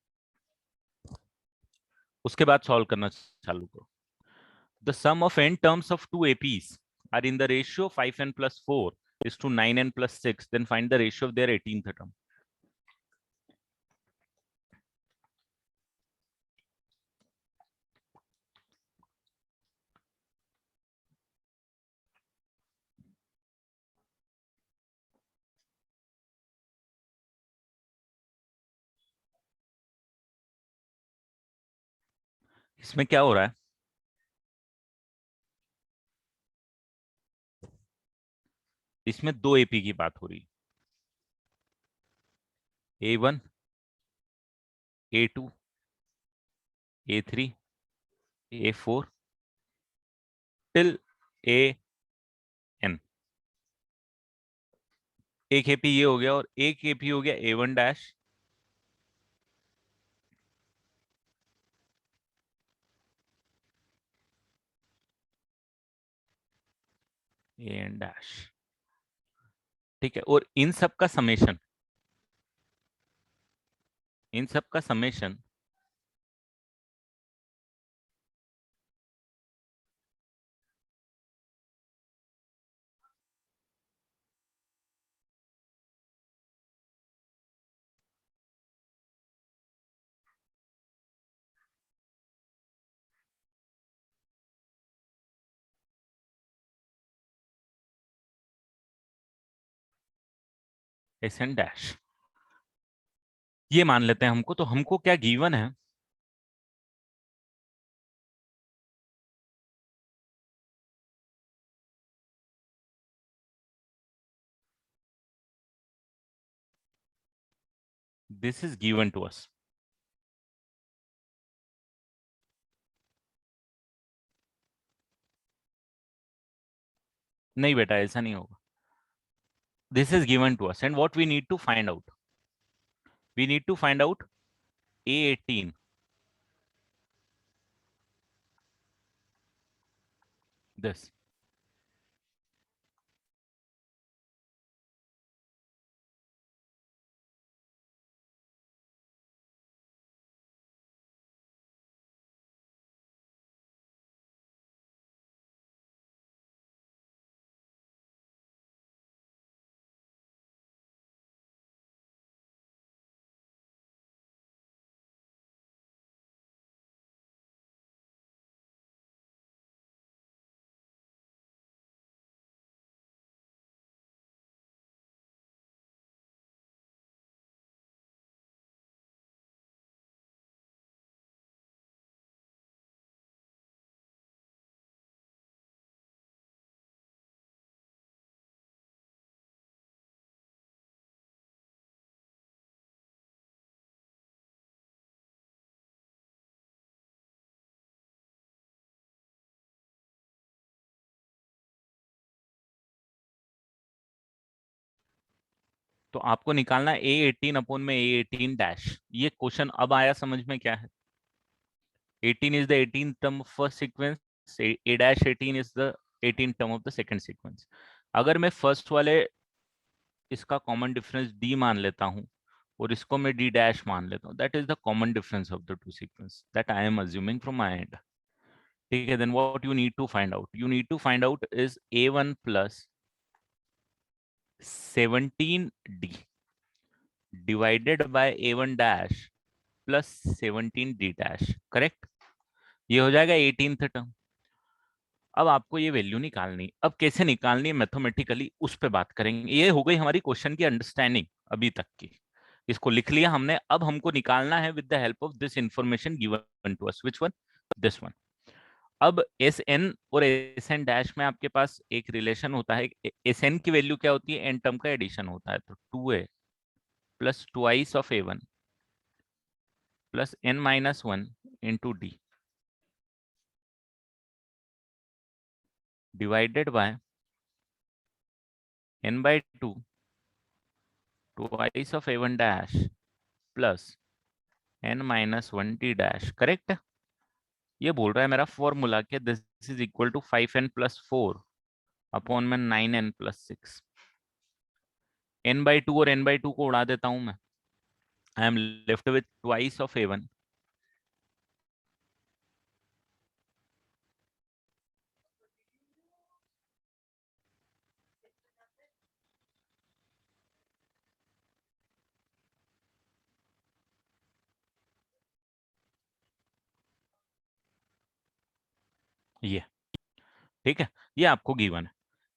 उसके बाद सॉल्व करना चालू करो. The sum of n terms of two APs are in the ratio 5n plus 4 is to 9n plus 6. Then find the ratio of their 18th term. इसमें क्या हो रहा है? इसमें दो एपी की बात हो रही है. A1, A2, A3, A4 till AN. एक एपी ये हो गया और एक एपी हो गया A1 डैश, AN डैश. ठीक है. और इन सब का समेशन, इन सब का समेशन SN डैश, ये मान लेते हैं हमको. तो हमको क्या गिवन है? This is given to us. नहीं बेटा, ऐसा नहीं होगा. This is given to us and what we need to find out, we need to find out A18, this. तो आपको निकालना है A18 अपॉन में A18 डैश। ये क्वेश्चन अब आया समझ में क्या है? 18 is the 18th term of first sequence, A dash 18 is the 18th term of the second sequence। अगर मैं फर्स्ट वाले इसका कॉमन डिफरेंस D मान लेता हूँ और इसको मैं D डैश मान लेता हूँ, that is the common difference of the two sequence that I am assuming from my end. ठीक है, then what you need to find out, you need to find out is A1 plus 17D divided by A1 dash plus 17D dash, correct? ये हो जाएगा 18th टर्म। अब आपको ये वैल्यू निकालनी, अब कैसे निकालनी है मैथमेटिकली उस पे बात करेंगे। ये हो गई हमारी क्वेश्चन की अंडरस्टैंडिंग अभी तक की, इसको लिख लिया हमने। अब हमको निकालना है with the help of this information given to us, which one? This one. अब एस एन और एस एन डैश में आपके पास एक रिलेशन होता है। एस एन की वैल्यू क्या होती है? एन टर्म का एडिशन होता है, तो 2a plus twice of A1 plus n minus 1 into D divided by n by 2 twice of A1 dash plus n minus 1D dash, correct? ये बोल रहा है मेरा फॉर्मूला कि this is equal to 5n plus 4 upon में 9n प्लस 6। n बाई 2 और n बाई 2 को उड़ा देता हूं मैं, I am left with twice of A1 ये। ठीक है, ये आपको गिवन है।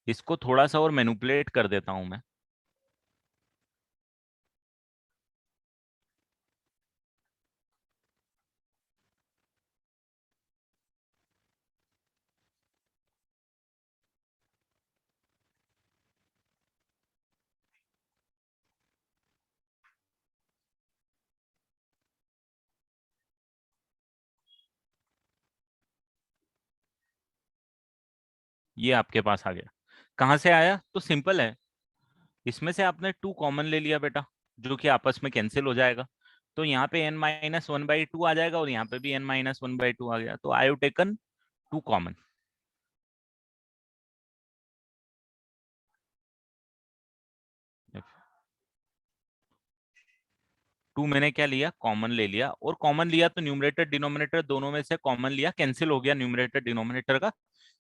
इसको थोड़ा सा और मैनिपुलेट कर देता हूं मैं। ये आपके पास आ गया। कहाँ से आया? तो सिंपल है, इसमें से आपने 2 कॉमन ले लिया बेटा, जो कि आपस में कैंसिल हो जाएगा। तो यहाँ पे n माइनस 1/2 आ जाएगा और यहाँ पे भी n माइनस 1/2 आ गया। तो आई हैव टेकन 2 कॉमन। 2 मैंने क्या लिया? कॉमन ले लिया, और कॉमन लिया तो न्यूमरेटर डिनोमिनेटर दोनों में से कॉमन लिया, कैंसिल हो गया न्यूमरेटर डिनोमिनेटर का।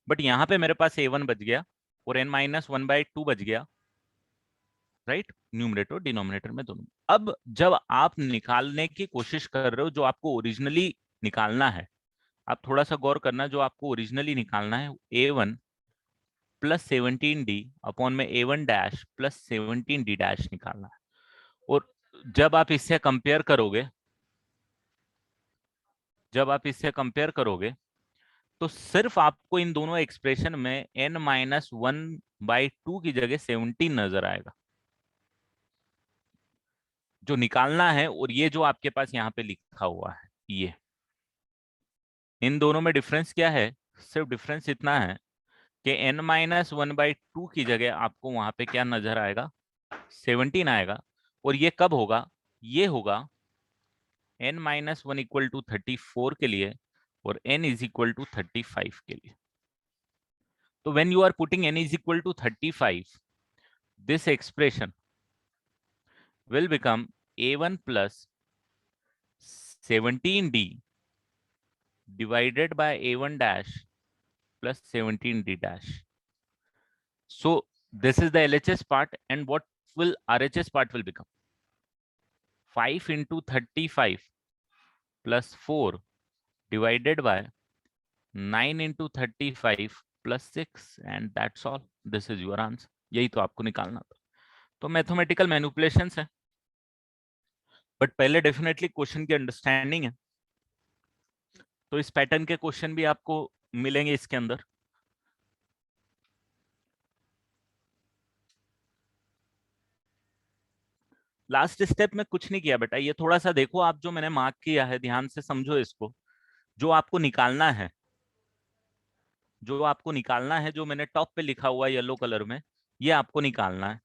बट यहाँ पे मेरे पास A1 बच गया और n माइनस 1/2 बच गया, राइट? न्यूमरेटर और डिनोमिनेटर में दोनों। अब जब आप निकालने की कोशिश कर रहे हो जो आपको ओरिजिनली निकालना है, आप थोड़ा सा गौर करना, जो आपको ओरिजिनली निकालना है A1 प्लस 17D अपॉन में A1 dash plus 17D dash निकालना है। और जब आप इससे कंपेयर करोगे, जब आप इससे कंपेयर करोगे तो सिर्फ आपको इन दोनों एक्सप्रेशन में n माइनस 1/2 की जगह 17 नजर आएगा जो निकालना है। और ये जो आपके पास यहाँ पे लिखा हुआ है, ये इन दोनों में डिफरेंस क्या है? सिर्फ डिफरेंस इतना है कि n माइनस 1/2 की जगह आपको वहां पे क्या नजर आएगा? 17 आएगा। और ये कब होगा? ये होगा n माइनस 1 इक्वल टू 34 के लिए और n इज इक्वल टू 35 के लिए। तो when you are putting n is equal to 35, this expression will become A1 plus 17D divided by A1 dash plus 17D dash. So this is the LHS part, and what will RHS part will become? 5 into 35 plus 4 divided by 9 into 35 plus 6, and that's all. This is your answer. यही तो आपको निकालना था। तो मैथमेटिकल मैनिपुलेशंस है, बट पहले डेफिनेटली क्वेश्चन की अंडरस्टैंडिंग है। तो इस पैटर्न के क्वेश्चन भी आपको मिलेंगे इसके अंदर। लास्ट स्टेप में कुछ नहीं किया बेटा, ये थोड़ा सा देखो आप, जो मैंने मार्क किया है ध्यान से समझो इसको। जो आपको निकालना है, जो आपको निकालना है, जो मैंने टॉप पे लिखा हुआ है येलो कलर में, ये आपको निकालना है।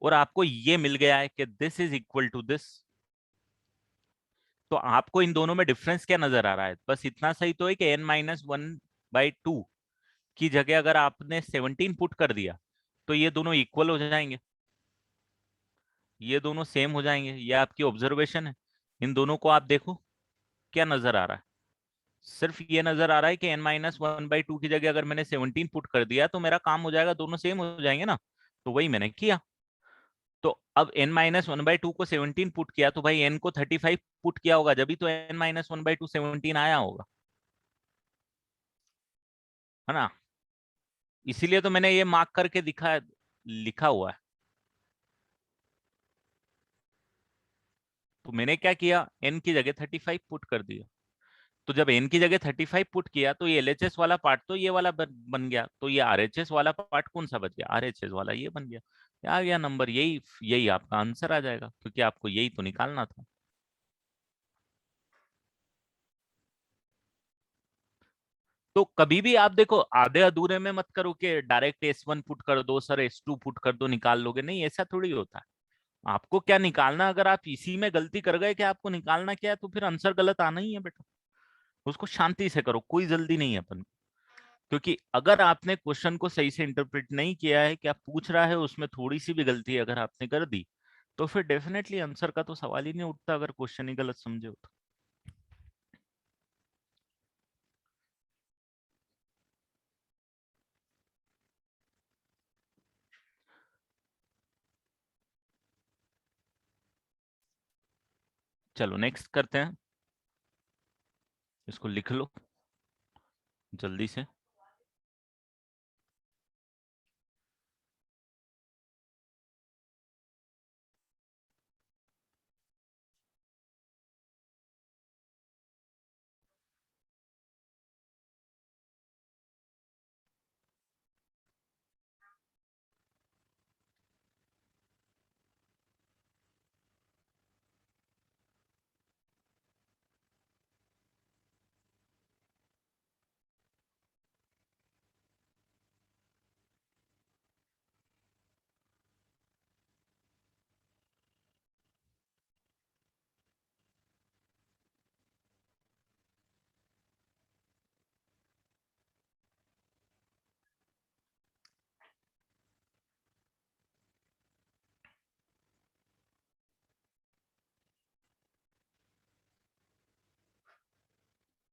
और आपको ये मिल गया है कि this is equal to this, तो आपको इन दोनों में डिफरेंस क्या नजर आ रहा है? बस इतना सही तो है कि n-1/2 की जगह अगर आपने 17 पुट कर दिया तो ये दोनों इक्वल हो जाएंगे, ये दोनों सेम हो जाएंगे। ये आपकी ऑब्जर्वेशन है। इन दोनों को आप देखो, क्या नजर आ रहा है? सिर्फ ये नजर आ रहा है कि n-1/2 की जगह अगर मैंने 17 पुट कर दिया तो मेरा काम हो जाएगा, दोनों सेम हो जाएंगे ना। तो वही मैंने किया। तो अब n-1/2 को 17 पुट किया तो भाई n को 35 पुट किया होगा, जब भी तो n-1/2 17 आया होगा, है ना। इसीलिए तो मैंने ये मार्क करके दिखा, लिखा हुआ है। तो मैंने क्या किया, n की जगह 35 पुट कर दिया। तो जब n की जगह 35 पुट किया तो ये LHS वाला पार्ट तो ये वाला बन गया, तो ये RHS वाला पार्ट कौन सा बच गया? RHS वाला ये बन गया। ये आ गया नंबर, यही यही आपका आंसर आ जाएगा, क्योंकि आपको यही तो निकालना था। तो कभी भी आप देखो, आधे अधूरे में मत करो कि डायरेक्ट S1 पुट कर दो सर, S2 पुट कर दो निकाल लोगे, नहीं ऐसा थोड़ी होता है। आपको क्या निकालना, अगर आप इसी में गलती कर गए कि आपको निकालना क्या है, तो फिर आंसर गलत आना ही है बेटा। उसको शांति से करो, कोई जल्दी नहीं है अपन, क्योंकि अगर आपने क्वेश्चन को सही से इंटरप्रेट नहीं किया है, क्या पूछ रहा है उसमें थोड़ी सी भी गलती अगर आपने कर दी, तो फिर डेफिनेटली आंसर का तो सवाल ही नहीं उठता, अगर क्वेश्चन ही गलत समझे हो तो। चलो नेक्स्ट करते हैं, इसको लिख लो जल्दी से।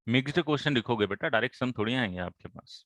मिक्स्ड क्वेश्चन लिखोगे बेटा, डायरेक्ट सम थोड़ी आएंगे आपके पास।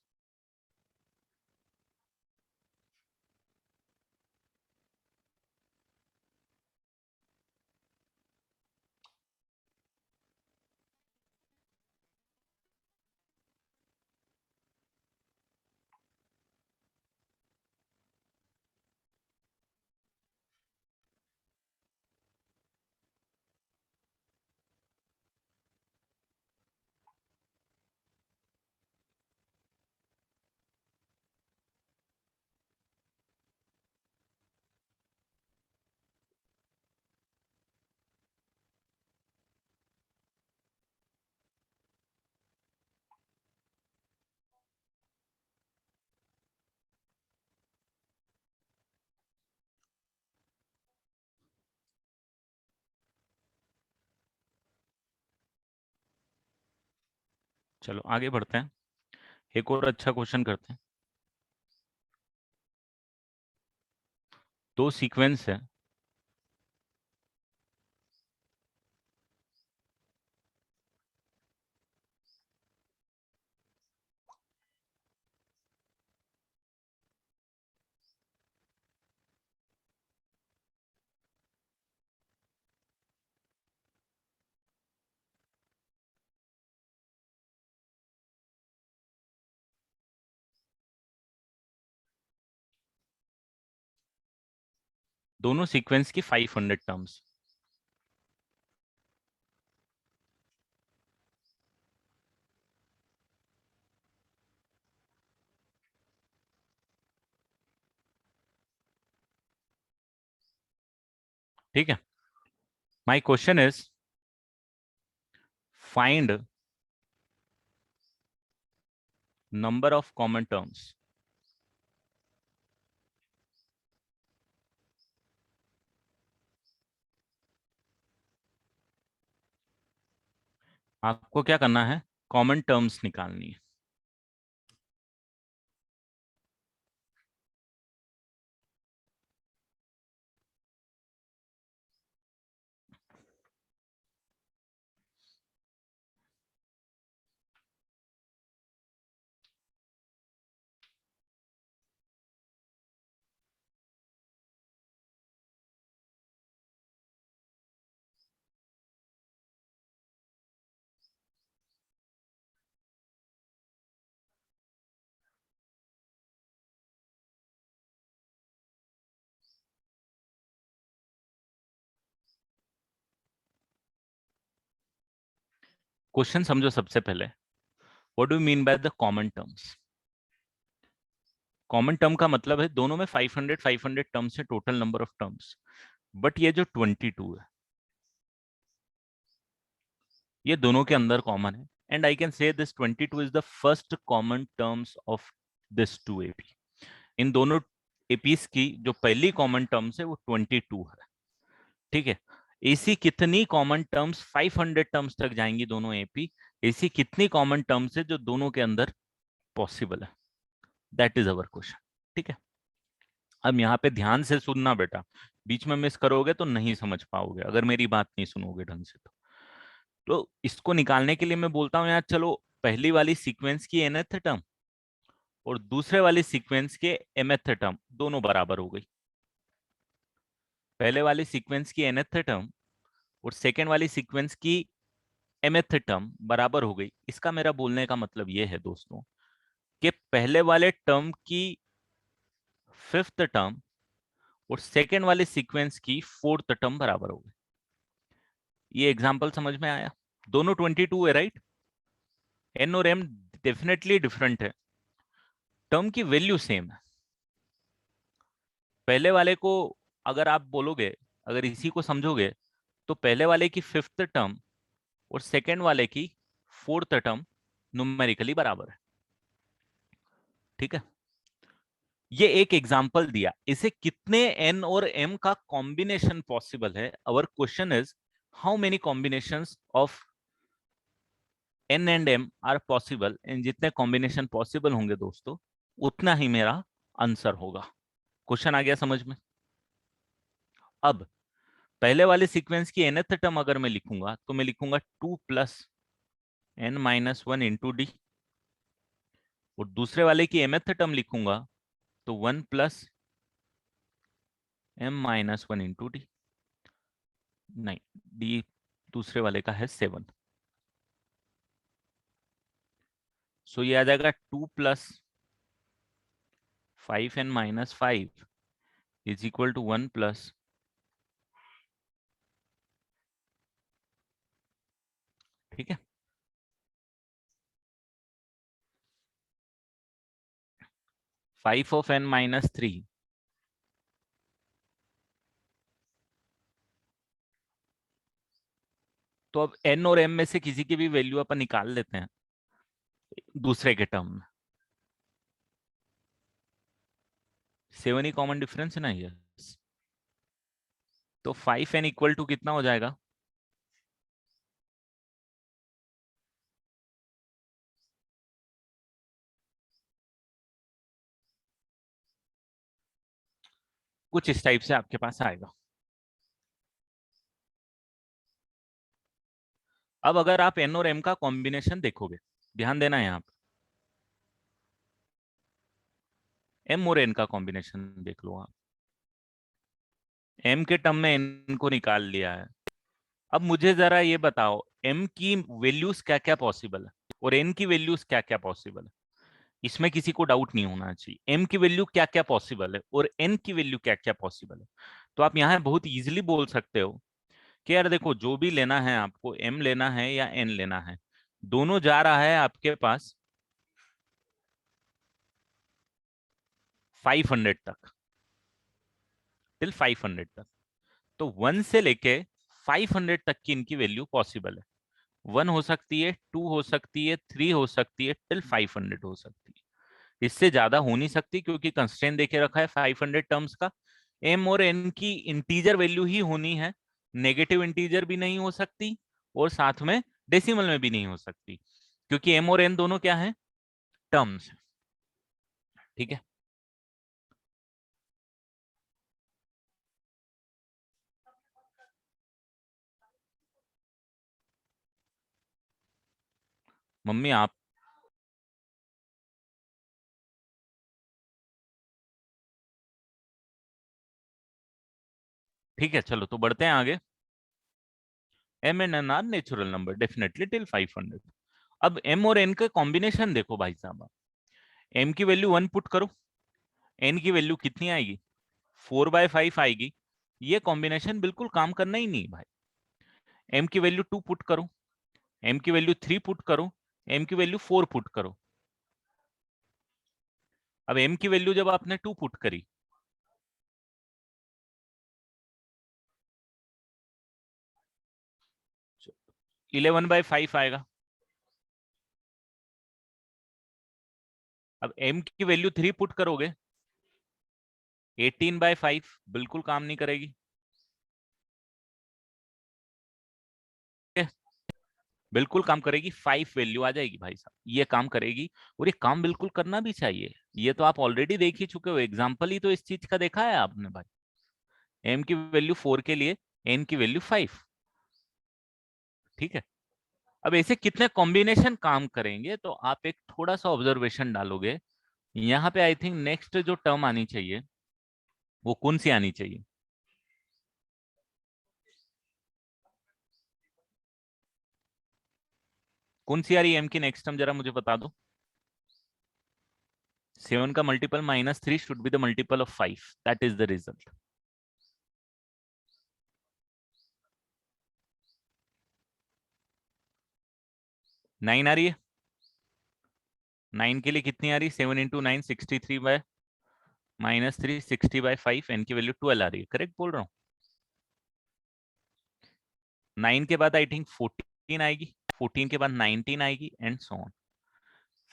चलो आगे बढ़ते हैं, एक और अच्छा क्वेश्चन करते हैं। दो सीक्वेंस है, दोनों सीक्वेंस की 500 टर्म्स। ठीक है, my question is find number of common terms आपको क्या करना है, कॉमन टर्म्स निकालनी है। क्वेश्चन समझो सबसे पहले, what do mean by the common terms. Common term का मतलब है दोनों में 500 500 टर्म्स है, total number of terms. But ये जो 22 है, ये दोनों के अंदर कॉमन है, and I can say this 22 is the first common terms of this two AP. इन दोनों एपीस की जो पहली कॉमन टर्म्स है वो 22 है। ठीक है, ऐसी कितनी कॉमन टर्म्स 500 टर्म्स तक जाएंगी दोनों एपी, ऐसी कितनी कॉमन टर्म्स है जो दोनों के अंदर पॉसिबल है, दैट इज अवर क्वेश्चन। ठीक है, अब यहाँ पे ध्यान से सुनना बेटा, बीच में मिस करोगे तो नहीं समझ पाओगे, अगर मेरी बात नहीं सुनोगे ढंग से तो इसको निकालने के लिए मैं बोलता हूँ यार, चलो पहली वाली सीक्वेंस की nth टर्म और दूसरे वाली सीक्वेंस के mth टर्म दोनों बराबर हो गई। पहले वाली सीक्वेंस की nth टर्म और सेकेंड वाली सीक्वेंस की mth टर्म बराबर हो गई। इसका मेरा बोलने का मतलब ये है दोस्तों कि पहले वाले टर्म की फिफ्थ टर्म और सेकेंड वाले सीक्वेंस की फोर्थ टर्म बराबर हो गई। ये एग्जांपल समझ में आया? दोनों 22 है, राइट? एन और एम डेफिनेटली डिफरेंट है, टर्म की वैल्यू सेम है। पहले वाले को अगर आप बोलोगे, अगर इसी को समझोगे, तो पहले वाले की फिफ्थ टर्म और सेकेंड वाले की फोर्थ टर्म न्यूमेरिकली बराबर है। ठीक है, ये एक एग्जांपल दिया, इसे कितने एन और एम का कॉम्बिनेशन पॉसिबल है। Our question is how many combinations of n and m are possible, इन जितने कॉम्बिनेशन पॉसिबल होंगे दोस्तों उतना ही मेरा आंसर होगा। क्वेश्चन आ गया समझ में? अब पहले वाले सीक्वेंस की nth टर्म अगर मैं लिखूंगा तो मैं लिखूंगा 2 plus n minus one into D, और दूसरे वाले की mth टर्म लिखूंगा तो 1 plus m minus one into D. नहीं, डी दूसरे वाले का है 7। सो ये आ जाएगा 2 plus 5n minus 5 is equal to 1 plus, ठीक है, 5 ऑफ n माइनस 3। तो अब n और m में से किसी की भी वैल्यू अपन निकाल लेते हैं दूसरे के टर्म में। 7 ही कॉमन डिफरेंस है ना ये, तो 5n इक्वल टू कितना हो जाएगा? कुछ इस टाइप से आपके पास आएगा। अब अगर आप n और m का कॉम्बिनेशन देखोगे, ध्यान देना है यहाँ पे, m और n का कॉम्बिनेशन देख लो आप। m के टर्म में n को निकाल लिया है। अब मुझे जरा ये बताओ, m की वैल्यूज क्या क्या पॉसिबल है और n की वैल्यूज क्या क्या पॉसिबल है। इसमें किसी को डाउट नहीं होना चाहिए, m की वैल्यू क्या क्या पॉसिबल है और n की वैल्यू क्या क्या पॉसिबल है। तो आप यहाँ बहुत इजीली बोल सकते हो कि यार देखो, जो भी लेना है आपको, m लेना है या n लेना है, दोनों जा रहा है आपके पास 500 तक, टिल 500 तक। तो 1 से लेके 500 तक की इनकी वैल्यू पॉसिबल है। 1 हो सकती है, 2 हो सकती है, 3 हो सकती है, टिल 500 हो सकती है। इससे ज्यादा हो नहीं सकती क्योंकि कंस्ट्रेंट देके रखा है 500 टर्म्स का। m और n की इंटीजर वैल्यू ही होनी है, नेगेटिव इंटीजर भी नहीं हो सकती और साथ में डेसिमल में भी नहीं हो सकती, क्योंकि m और n दोनों क्या है, टर्म्स। ठीक है, मम्मी आप, ठीक है चलो तो बढ़ते हैं आगे। m and n are natural number definitely till 500। अब m और n का कॉम्बिनेशन देखो भाई साहब, m की वैल्यू 1 पुट करो, n की वैल्यू कितनी आएगी, 4/5 आएगी। ये कॉम्बिनेशन बिल्कुल काम करना ही नहीं भाई। m की वैल्यू 2 पुट करो, m की वैल्यू 3 पुट करो, m की वैल्यू 4 पुट करो। अब m की वैल्यू जब आपने 2 पुट करी, तो 11/5 आएगा। अब m की वैल्यू 3 पुट करोगे, 18/5 बिल्कुल काम नहीं करेगी। बिल्कुल काम करेगी, 5 वैल्यू आ जाएगी भाई साहब, ये काम करेगी। और ये काम बिल्कुल करना भी चाहिए। ये तो आप ऑलरेडी देख ही चुके हो, एग्जाम्पल ही तो इस चीज का देखा है आपने भाई। m की वैल्यू 4 के लिए n की वैल्यू 5। ठीक है, अब ऐसे कितने कॉम्बिनेशन काम करेंगे, तो आप एक थोड़ा सा ऑब्जर्वेशन डालोगे। यहाँ पे आई थिंक नेक्स्ट जो टर्म आनी चाहिए वो कौन सी आनी चाहिए, कौन सी आ रही है m की नेक्स्ट टर्म, जरा मुझे बता दो। 7 का multiple -3 should be the multiple of 5, that is the result. 9 आ रही है, 9 के लिए कितनी आ रही है, 7 इंटू 9 63/-3 60/5, n की वैल्यू 12 आ रही है, करेक्ट बोल रहा हूँ। 9 के बाद आई थिंक 14 आएगी, 14 के बाद 19 आएगी एंड सो ऑन।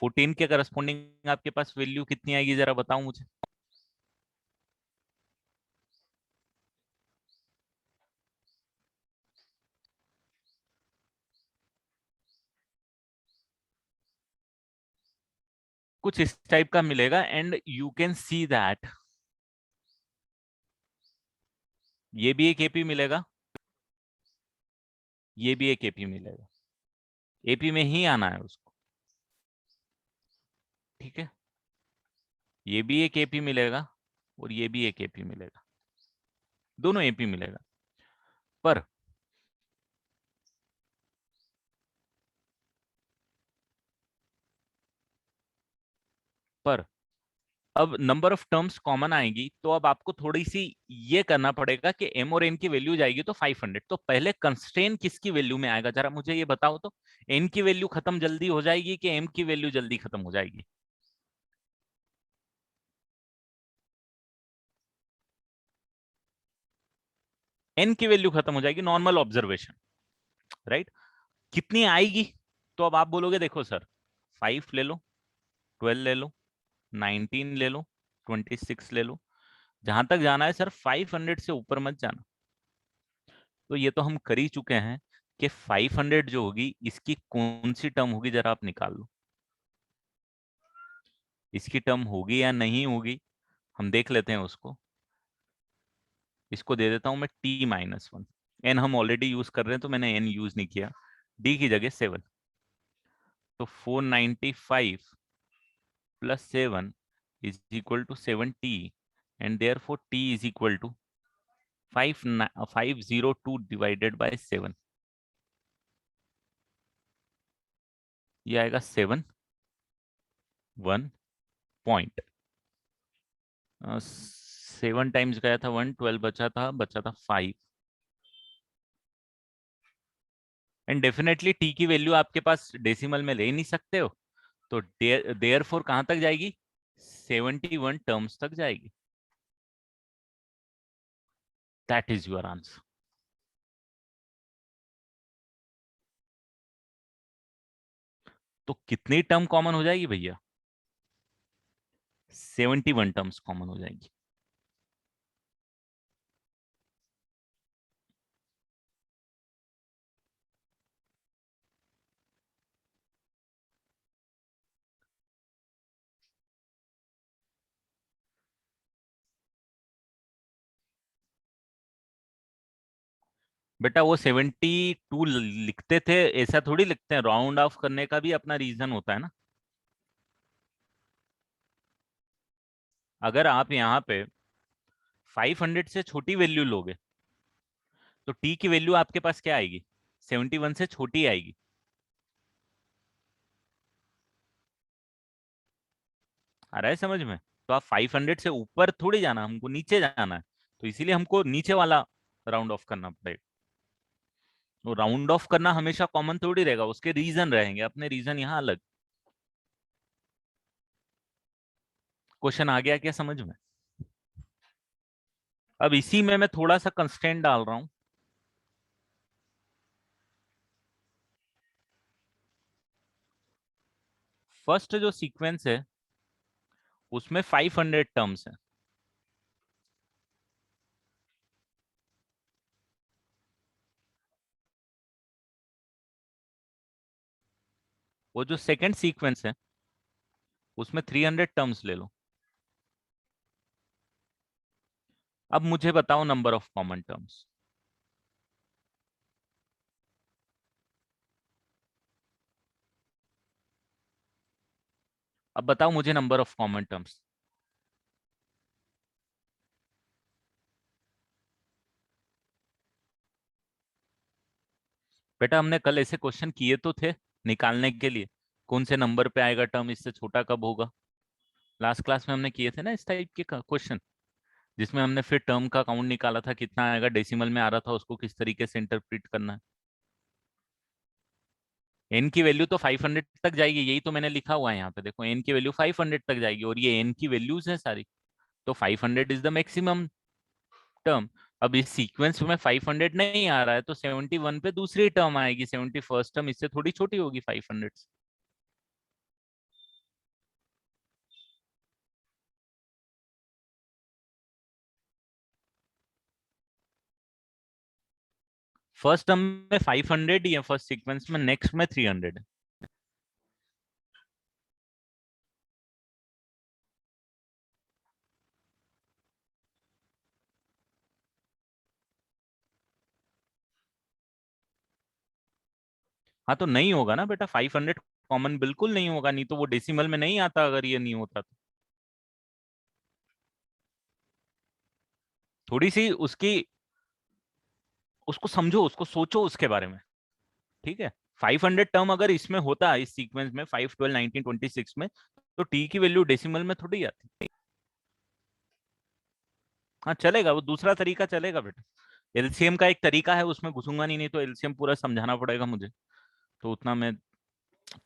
14 के करस्पॉन्डिंग आपके पास वैल्यू कितनी आएगी, जरा बताओ मुझे। कुछ इस टाइप का मिलेगा and you can see that ये भी एक एपी मिलेगा, ये भी एक एपी मिलेगा, एपी में ही आना है उसको। ठीक है, ये भी एक एपी मिलेगा और ये भी एक एपी मिलेगा, दोनों एपी मिलेगा। पर पर अब नंबर ऑफ टर्म्स कॉमन आएगी, तो अब आपको थोड़ी सी ये करना पड़ेगा कि m और n की वैल्यू जाएगी तो 500, तो पहले कंस्ट्रेन किसकी वैल्यू में आएगा, जरा मुझे ये बताओ तो। n की वैल्यू खत्म जल्दी हो जाएगी कि m की वैल्यू जल्दी खत्म हो जाएगी। n की वैल्यू खत्म हो जाएगी, नॉर्मल ऑब्जर्वेशन, राइट। कितनी आएगी, तो अब आप बोलोगे देखो सर, 5 ले लो, 12 ले लो, 19 ले लो, 26 ले लो, जहां तक जाना है सर 500 से ऊपर मत जाना। तो ये तो हम कर ही चुके हैं कि 500 जो होगी इसकी कौन सी टर्म होगी, जरा आप निकाल लो। इसकी टर्म होगी या नहीं होगी, हम देख लेते हैं उसको। इसको दे देता हूं मैं t-1। n हम ऑलरेडी यूज कर रहे हैं तो मैंने n यूज नहीं किया, d की जगह 7। तो 495 plus 7 is equal to 7t, and therefore t is equal to 502 divided by 7। ये आएगा 7 1 पॉइंट, 7 टाइम्स गया था 1, 12 बचा था 5। एंड डेफिनेटली टी की वैल्यू आपके पास डेसिमल में ले नहीं सकते हो, तो देयर फोर कहां तक जाएगी, 71 टर्म्स तक जाएगी। That is your answer. तो कितनी टर्म कॉमन हो जाएगी भैया, 71 टर्म्स कॉमन हो जाएंगी। बेटा वो 72 लिखते थे, ऐसा थोड़ी लिखते हैं, राउंड ऑफ करने का भी अपना रीजन होता है ना। अगर आप यहाँ पे 500 से छोटी वैल्यू लोगे तो टी की वैल्यू आपके पास क्या आएगी, 71 से छोटी आएगी। आ रहा है समझ में? तो आप 500 से ऊपर थोड़ी जाना, हमको नीचे जाना है, तो इसीलिए हमको नीचे वाला राउंड ऑफ करना पड़ेगा। तो राउंड ऑफ करना हमेशा कॉमन थोड़ी रहेगा, उसके रीजन रहेंगे, अपने रीजन यहाँ अलग। क्वेश्चन आ गया क्या समझ में? अब इसी में मैं थोड़ा सा कंस्ट्रेंट डाल रहा हूं। फर्स्ट जो सीक्वेंस है उसमें 500 टर्म्स है। वो जो सेकंड सीक्वेंस है उसमें 300 टर्म्स ले लो। अब मुझे बताओ नंबर ऑफ कॉमन टर्म्स। अब बताओ मुझे नंबर ऑफ कॉमन टर्म्स। बेटा हमने कल ऐसे क्वेश्चन किए तो थे निकालने के लिए, कौन से नंबर पे आएगा टर्म, इससे छोटा कब होगा। लास्ट क्लास में हमने किए थे ना इस टाइप के क्वेश्चन, जिसमें हमने फिर टर्म का काउंट निकाला था कितना आएगा, डेसिमल में आ रहा था, उसको किस तरीके से इंटरप्रेट करना है। एन की वैल्यू तो 500 तक जाएगी, यही तो मैंने लिखा हुआ है यहाँ पे, देखो एन की वैल्यू 500 तक जाएगी, और ये एन की वैल्यूज है सारी। तो 500 इज द मैक्सिमम टर्म। अब इस सीक्वेंस में 500 नहीं आ रहा है, तो 71 पे दूसरी टर्म आएगी, 71st टर्म इससे थोड़ी छोटी होगी 500 से। फर्स्ट टर्म में 500 या फर्स्ट सीक्वेंस में, नेक्स्ट में 300। हाँ तो नहीं होगा ना बेटा, 500 कॉमन बिल्कुल नहीं होगा, नहीं तो वो डेसिमल में नहीं आता अगर ये नहीं होता तो। थोड़ी सी उसकी, उसको समझो, उसको सोचो उसके बारे में। ठीक है, 500 टर्म अगर इसमें होता इस सीक्वेंस में, 5 12 19 26 में, तो टी की वैल्यू डेसिमल में थोड़ी आती। हाँ चलेगा, वो दूसरा तरीका चलेगा बेटा। एलसीएम का एक तरीका है, उसमें घुसूंगा नहीं, नहीं तो एलसीएम पूरा समझाना पड़ेगा मुझे, तो उतना मैं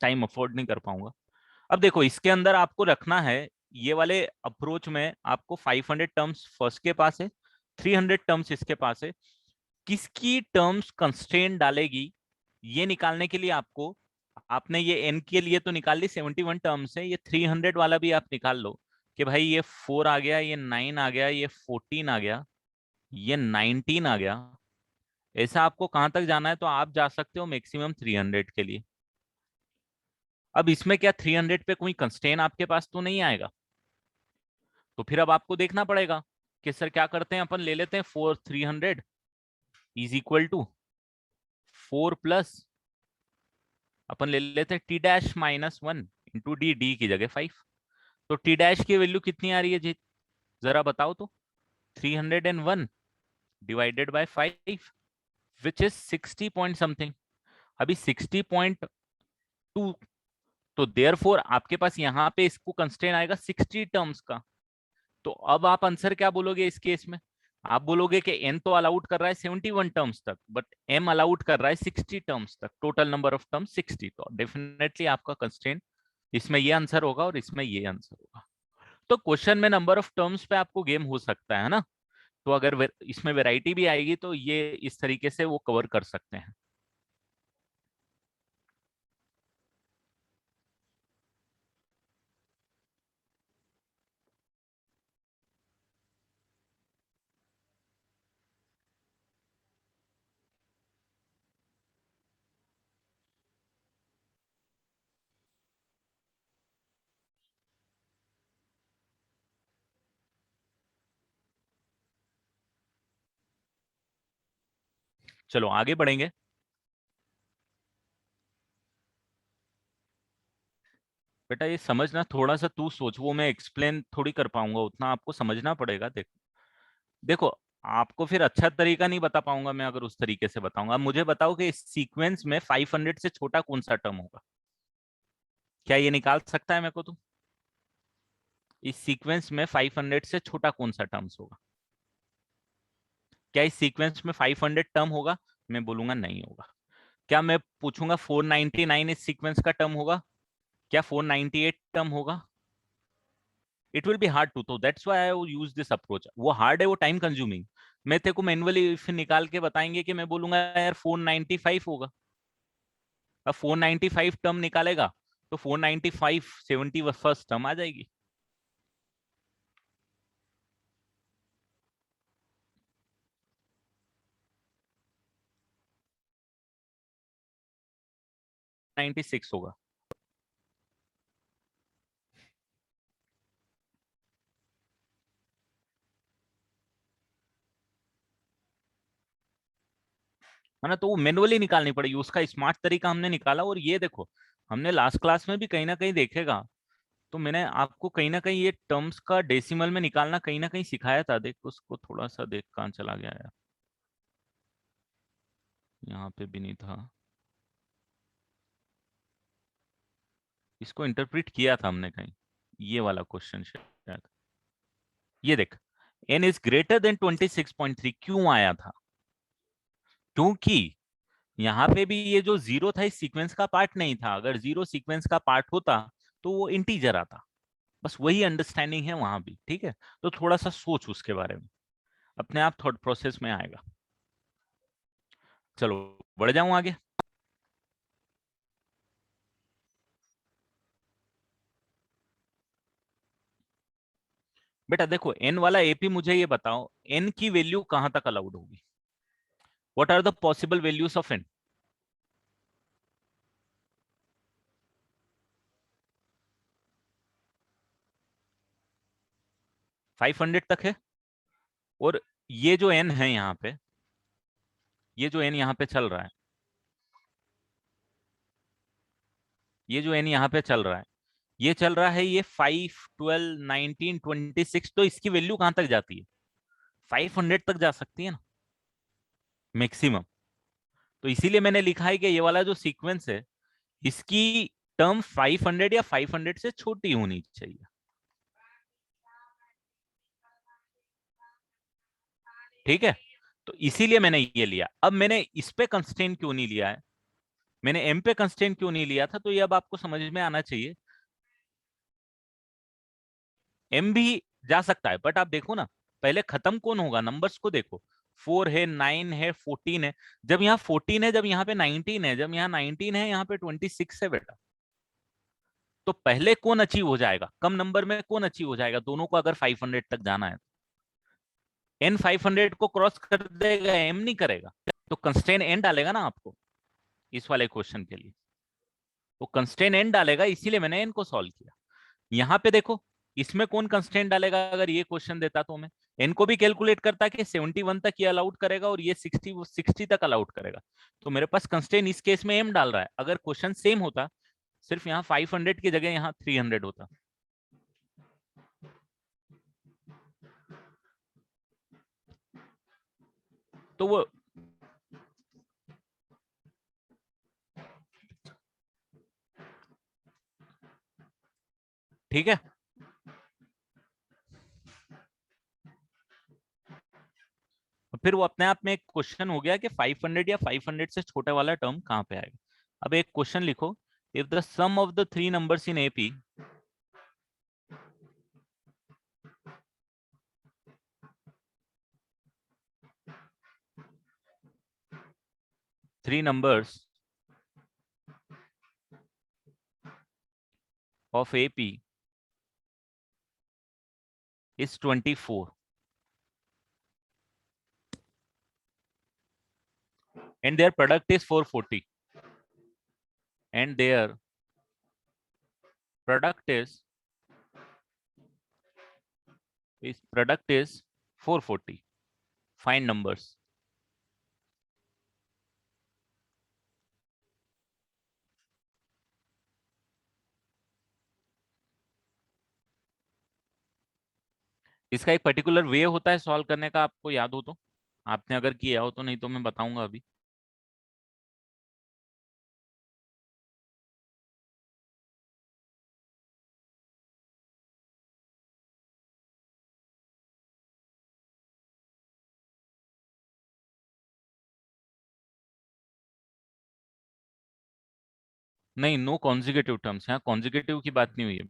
टाइम अफोर्ड नहीं कर पाऊंगा। अब देखो इसके अंदर आपको रखना है, ये वाले अप्रोच में आपको 500 टर्म्स फर्स्ट के पास है, 300 टर्म्स इसके पास है, किसकी टर्म्स कंस्ट्रेंट डालेगी ये निकालने के लिए आपको, आपने ये एन के लिए तो निकाल ली 71 टर्म्स है, ये 300 वाला भी आप निकाल लो कि भाई ये 4 आ गया, ये 9 आ गया, ये 14 आ गया, ये 19 आ गया। ऐसा आपको कहां तक जाना है तो आप जा सकते हो मैक्सिमम 300 के लिए। अब इसमें क्या 300 पे कोई कंस्ट्रेंट आपके पास तो नहीं आएगा, तो फिर अब आपको देखना पड़ेगा कि सर क्या करते हैं, अपन ले लेते हैं 4 300 इज इक्वल टू 4 प्लस, अपन ले लेते हैं T dash minus 1 into D, D की जगह 5। तो टी डैश की वैल्यू कितनी आ रही है जी, जरा बताओ तो। 301 divided by 5 which is 60 point something. अभी 60.2, तो देयरफॉर आपके पास यहाँ पे इसको कंस्ट्रेंट आएगा 60 टर्म्स का। तो अब आप आंसर क्या बोलोगे इस केस में, आप बोलोगे कि एन तो अलाउड कर रहा है 71 टर्म्स तक, बट एम अलाउड कर रहा है 60 टर्म्स तक, टोटल नंबर ऑफ टर्म्स 60, तो डेफिनेटली आपका कंस्ट्रेंट इसमें ये आंसर होगा और इसमें ये आंसर होगा। तो क्वेश्चन में नंबर ऑफ टर्म्स पे आपको गेम हो सकता है ना, तो अगर इसमें वैरायटी भी आएगी तो ये इस तरीके से वो कवर कर सकते हैं। चलो आगे बढ़ेंगे। बेटा ये समझना, थोड़ा सा तू सोच, वो मैं एक्सप्लेन थोड़ी कर पाऊंगा, उतना आपको समझना पड़ेगा। देखो, आपको फिर अच्छा तरीका नहीं बता पाऊंगा मैं अगर उस तरीके से बताऊंगा। अब मुझे बताओ कि इस सीक्वेंस में 500 से छोटा कौन सा टर्म होगा? क्या ये निकाल सकता है मेरे को तू? इस सीक्वेंस में 500 से छोटा कौन सा टर्म्स होगा? क्या इस सीक्वेंस में 500 टर्म होगा? मैं बोलूंगा नहीं होगा। क्या मैं पूछूंगा 499 इस सीक्वेंस का टर्म होगा? क्या 498 टर्म होगा? It will be hard to, तो that's why I use this approach. वो हार्ड है, वो टाइम कंज्यूमिंग। मैं तेरे को मैनुअली फिर निकाल के बताएंगे कि मैं बोलूंगा यार 495 होगा। अब 495 टर्म निकालेगा तो 495 71st टर्म आ जाएगी। नाइन्टी सिक्स होगा। है ना? तो वो मैनुअली निकालनी पड़ेगी, उसका स्मार्ट तरीका हमने निकाला। और ये देखो, हमने लास्ट क्लास में भी कहीं ना कहीं देखेगा, तो मैंने आपको कहीं ना कहीं ये टर्म्स का डेसिमल में निकालना कहीं ना कहीं सिखाया था। देख उसको थोड़ा सा, देख कहाँ चला गया यार, यहाँ पे भी नहीं था। इसको इंटरप्रेट किया था हमने कहीं, ये वाला क्वेश्चन शायद। ये देख, n इज ग्रेटर देन 26.3 क्यों आया था? क्योंकि यहाँ पे भी ये जो जीरो था इस सीक्वेंस का पार्ट नहीं था। अगर जीरो सीक्वेंस का पार्ट होता तो वो इंटीजर आता। बस वही अंडरस्टैंडिंग है वहां भी, ठीक है? तो थोड़ा सा सोच उसके बारे में, अपने आप थॉट प्रोसेस में आएगा। चलो बढ़ जाऊं आगे। बेटा देखो, एन वाला एपी, मुझे ये बताओ एन की वैल्यू कहां तक अलाउड होगी? What are the possible values of n? 500 तक है। और ये जो एन है यहाँ पे, ये जो एन यहाँ पे चल रहा है, ये जो एन यहाँ पे चल रहा है, ये चल रहा है ये 5, 12, 19, 26। तो इसकी वैल्यू कहां तक जाती है? 500 तक जा सकती है ना, मैक्सिमम। तो इसीलिए मैंने लिखा है कि ये वाला जो सीक्वेंस है, इसकी टर्म 500 या 500 से छोटी होनी चाहिए। ठीक है? तो इसीलिए मैंने ये लिया। अब मैंने इस पे कंस्ट्रेंट क्यों नहीं लिया है, मैंने एम पे कंस्ट्रेंट क्यों नहीं लिया था, तो ये अब आपको समझ में आना चाहिए। एम भी जा सकता है, बट आप देखो ना, पहले खत्म कौन होगा, नंबर्स को देखो। 4 है, 9 है, 14 है। जब यहाँ 14 है, जब यहाँ पे 19 है, जब यहाँ 19 है, यहाँ पे 26 है बेटा। तो पहले कौन अचीव हो जाएगा, कम नंबर में कौन अचीव हो जाएगा दोनों को, अगर 500 तक जाना है? एन 500 को क्रॉस कर देगा, एम नहीं करेगा। तो कंस्ट्रेन एन डालेगा ना आपको इस वाले क्वेश्चन के लिए, वो कंस्ट्रेन एन डालेगा, इसीलिए मैंने एन को सॉल्व किया। यहाँ पे देखो, इसमें कौन कंस्ट्रेंट डालेगा? अगर ये क्वेश्चन देता तो मैं एन को भी कैलकुलेट करता कि 71 तक ये अलाउड करेगा और ये 60 तक अलाउड करेगा। तो मेरे पास कंस्ट्रेंट इस केस में एम डाल रहा है। अगर क्वेश्चन सेम होता, सिर्फ यहाँ 500 की जगह यहाँ 300 होता, तो वो ठीक है। फिर वो अपने आप में एक क्वेश्चन हो गया कि 500 या 500 से छोटे वाला टर्म कहाँ पे आएगा। अब एक क्वेश्चन लिखो, if the sum of the three numbers in AP, three numbers of AP is 24 and their product is 440, and their product is 440. Find numbers. इसका एक पर्टिकुलर वे होता है सॉल्व करने का, आपको याद हो तो? आपने अगर किया हो तो, नहीं तो मैं बताऊंगा अभी। नहीं, नो कॉन्जिक्यूटिव टर्म्स, यहाँ कॉन्जिक्यूटिव की बात नहीं हुई है।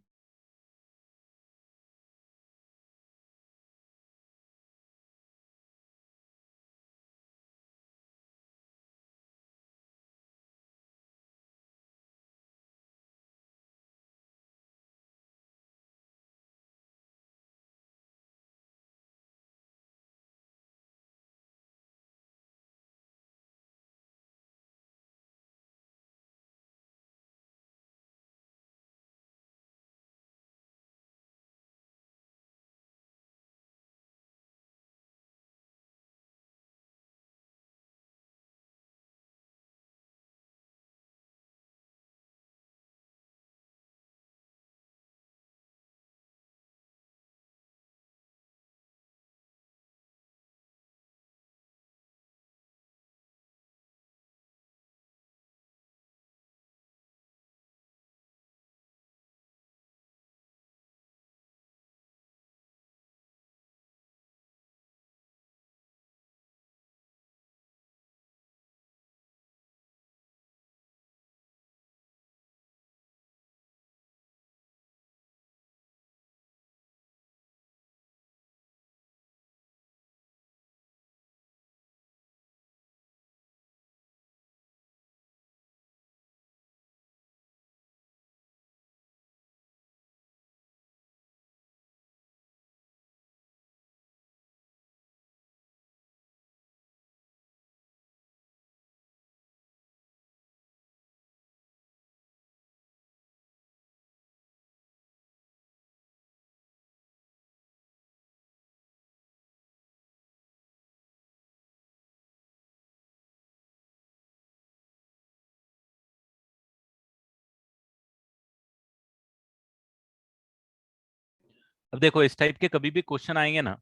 अब देखो, इस टाइप के कभी भी क्वेश्चन आएंगे ना,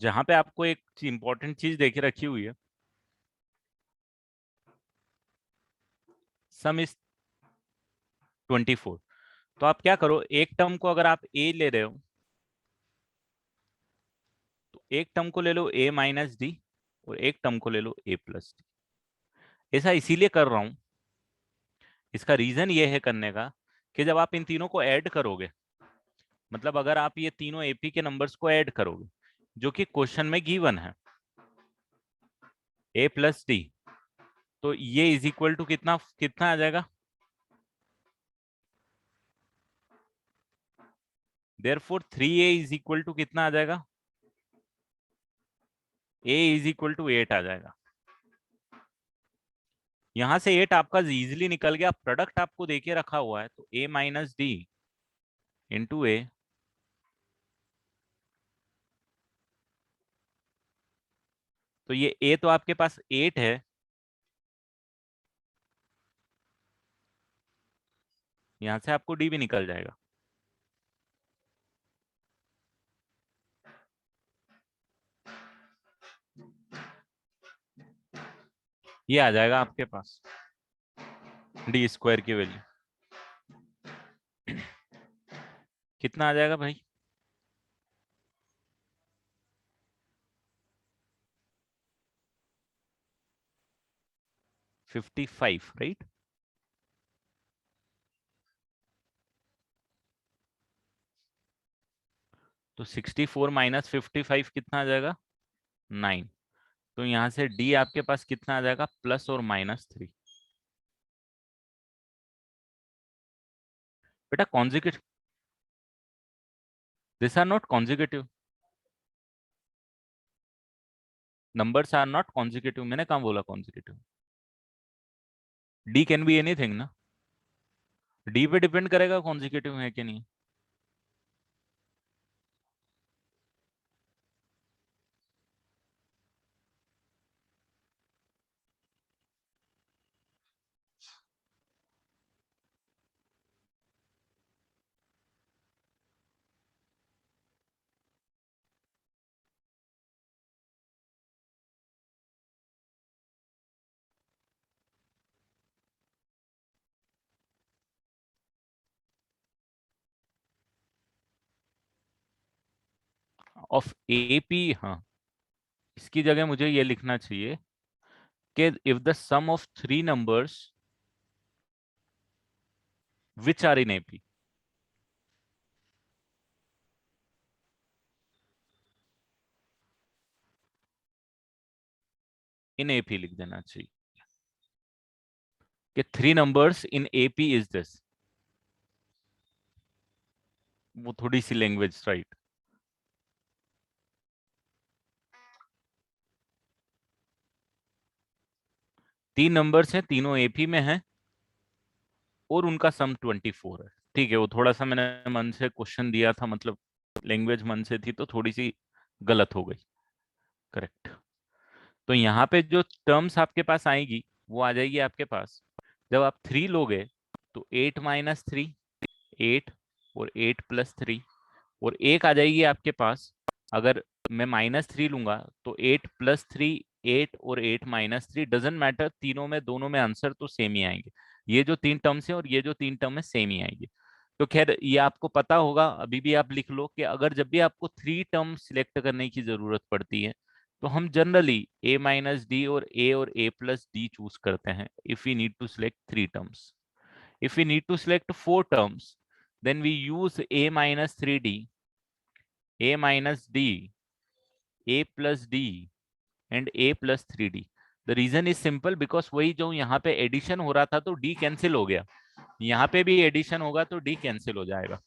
जहां पे आपको एक इंपॉर्टेंट चीज देखे रखी हुई है, सम इज 24, तो आप क्या करो, एक टर्म को अगर आप ए ले रहे हो, तो एक टर्म को ले लो ए माइनस डी, और एक टर्म को ले लो ए प्लस डी। ऐसा इसीलिए कर रहा हूं, इसका रीजन ये है करने का, कि जब आप इन तीनों को ऐड करोगे, मतलब अगर आप ये तीनों एपी के नंबर्स को ऐड करोगे, जो कि क्वेश्चन में गिवन है, ए प्लस डी, तो ये इज इक्वल टू कितना कितना आ जाएगा? Therefore 3a is equal to कितना आ जाएगा? a इज इक्वल टू 8 आ जाएगा। यहां से 8 आपका इजिली निकल गया, प्रोडक्ट आपको देके रखा हुआ है, तो a माइनस डी इंटू ए, तो ये a तो आपके पास 8 है, यहां से आपको d भी निकल जाएगा। ये आ जाएगा आपके पास डी स्क्वायर की वैल्यू। कितना आ जाएगा भाई? 55, राइट? तो 64 माइनस 55 कितना आ जाएगा? 9। तो यहाँ से डी आपके पास कितना आ जाएगा? प्लस और माइनस 3। बेटा consecutive, this are not consecutive, numbers are not consecutive. मैंने कहाँ बोला consecutive? D can be anything ना, डी पे डिपेंड करेगा कॉन्जिक्यूटिव है कि नहीं। ऑफ एपी, हाँ इसकी जगह मुझे ये लिखना चाहिए कि if the sum of three numbers which are in AP, in AP लिख देना चाहिए कि three numbers in AP is this, वो थोड़ी सी लैंग्वेज राइट। तीन नंबर्स हैं, तीनों एपी में हैं और उनका सम 24 है। ठीक है, वो थोड़ा सा मैंने मन से क्वेश्चन दिया था, मतलब लैंग्वेज मन से थी तो थोड़ी सी गलत हो गई। करेक्ट। तो यहाँ पे जो टर्म्स आपके पास आएगी वो आ जाएगी आपके पास, जब आप थ्री लोगे तो 8 - 3, 8 और 8 + 3, और एक आ जाएगी आपके पास, अगर मैं -3 लूंगा तो 8 + 3, 8 और 8 - 3 डजेंट मैटर, तीनों में दोनों में आंसर तो सेम ही आएंगे। ये जो तीन टर्म्स है और ये जो तीन टर्म है सेम ही आएंगे। तो खैर ये आपको पता होगा, अभी भी आप लिख लो कि अगर जब भी आपको थ्री टर्म सिलेक्ट करने की जरूरत पड़ती है तो हम जनरली a - d और a + d चूज करते हैं if we need to select three terms. If we need to select four terms, then we use a - 3d, a - d, a + d and a + 3d. The reason is simple because वही जो यहाँ पे एडिशन हो रहा था तो d कैंसिल हो गया, यहाँ पे भी एडिशन होगा तो d कैंसिल हो जाएगा।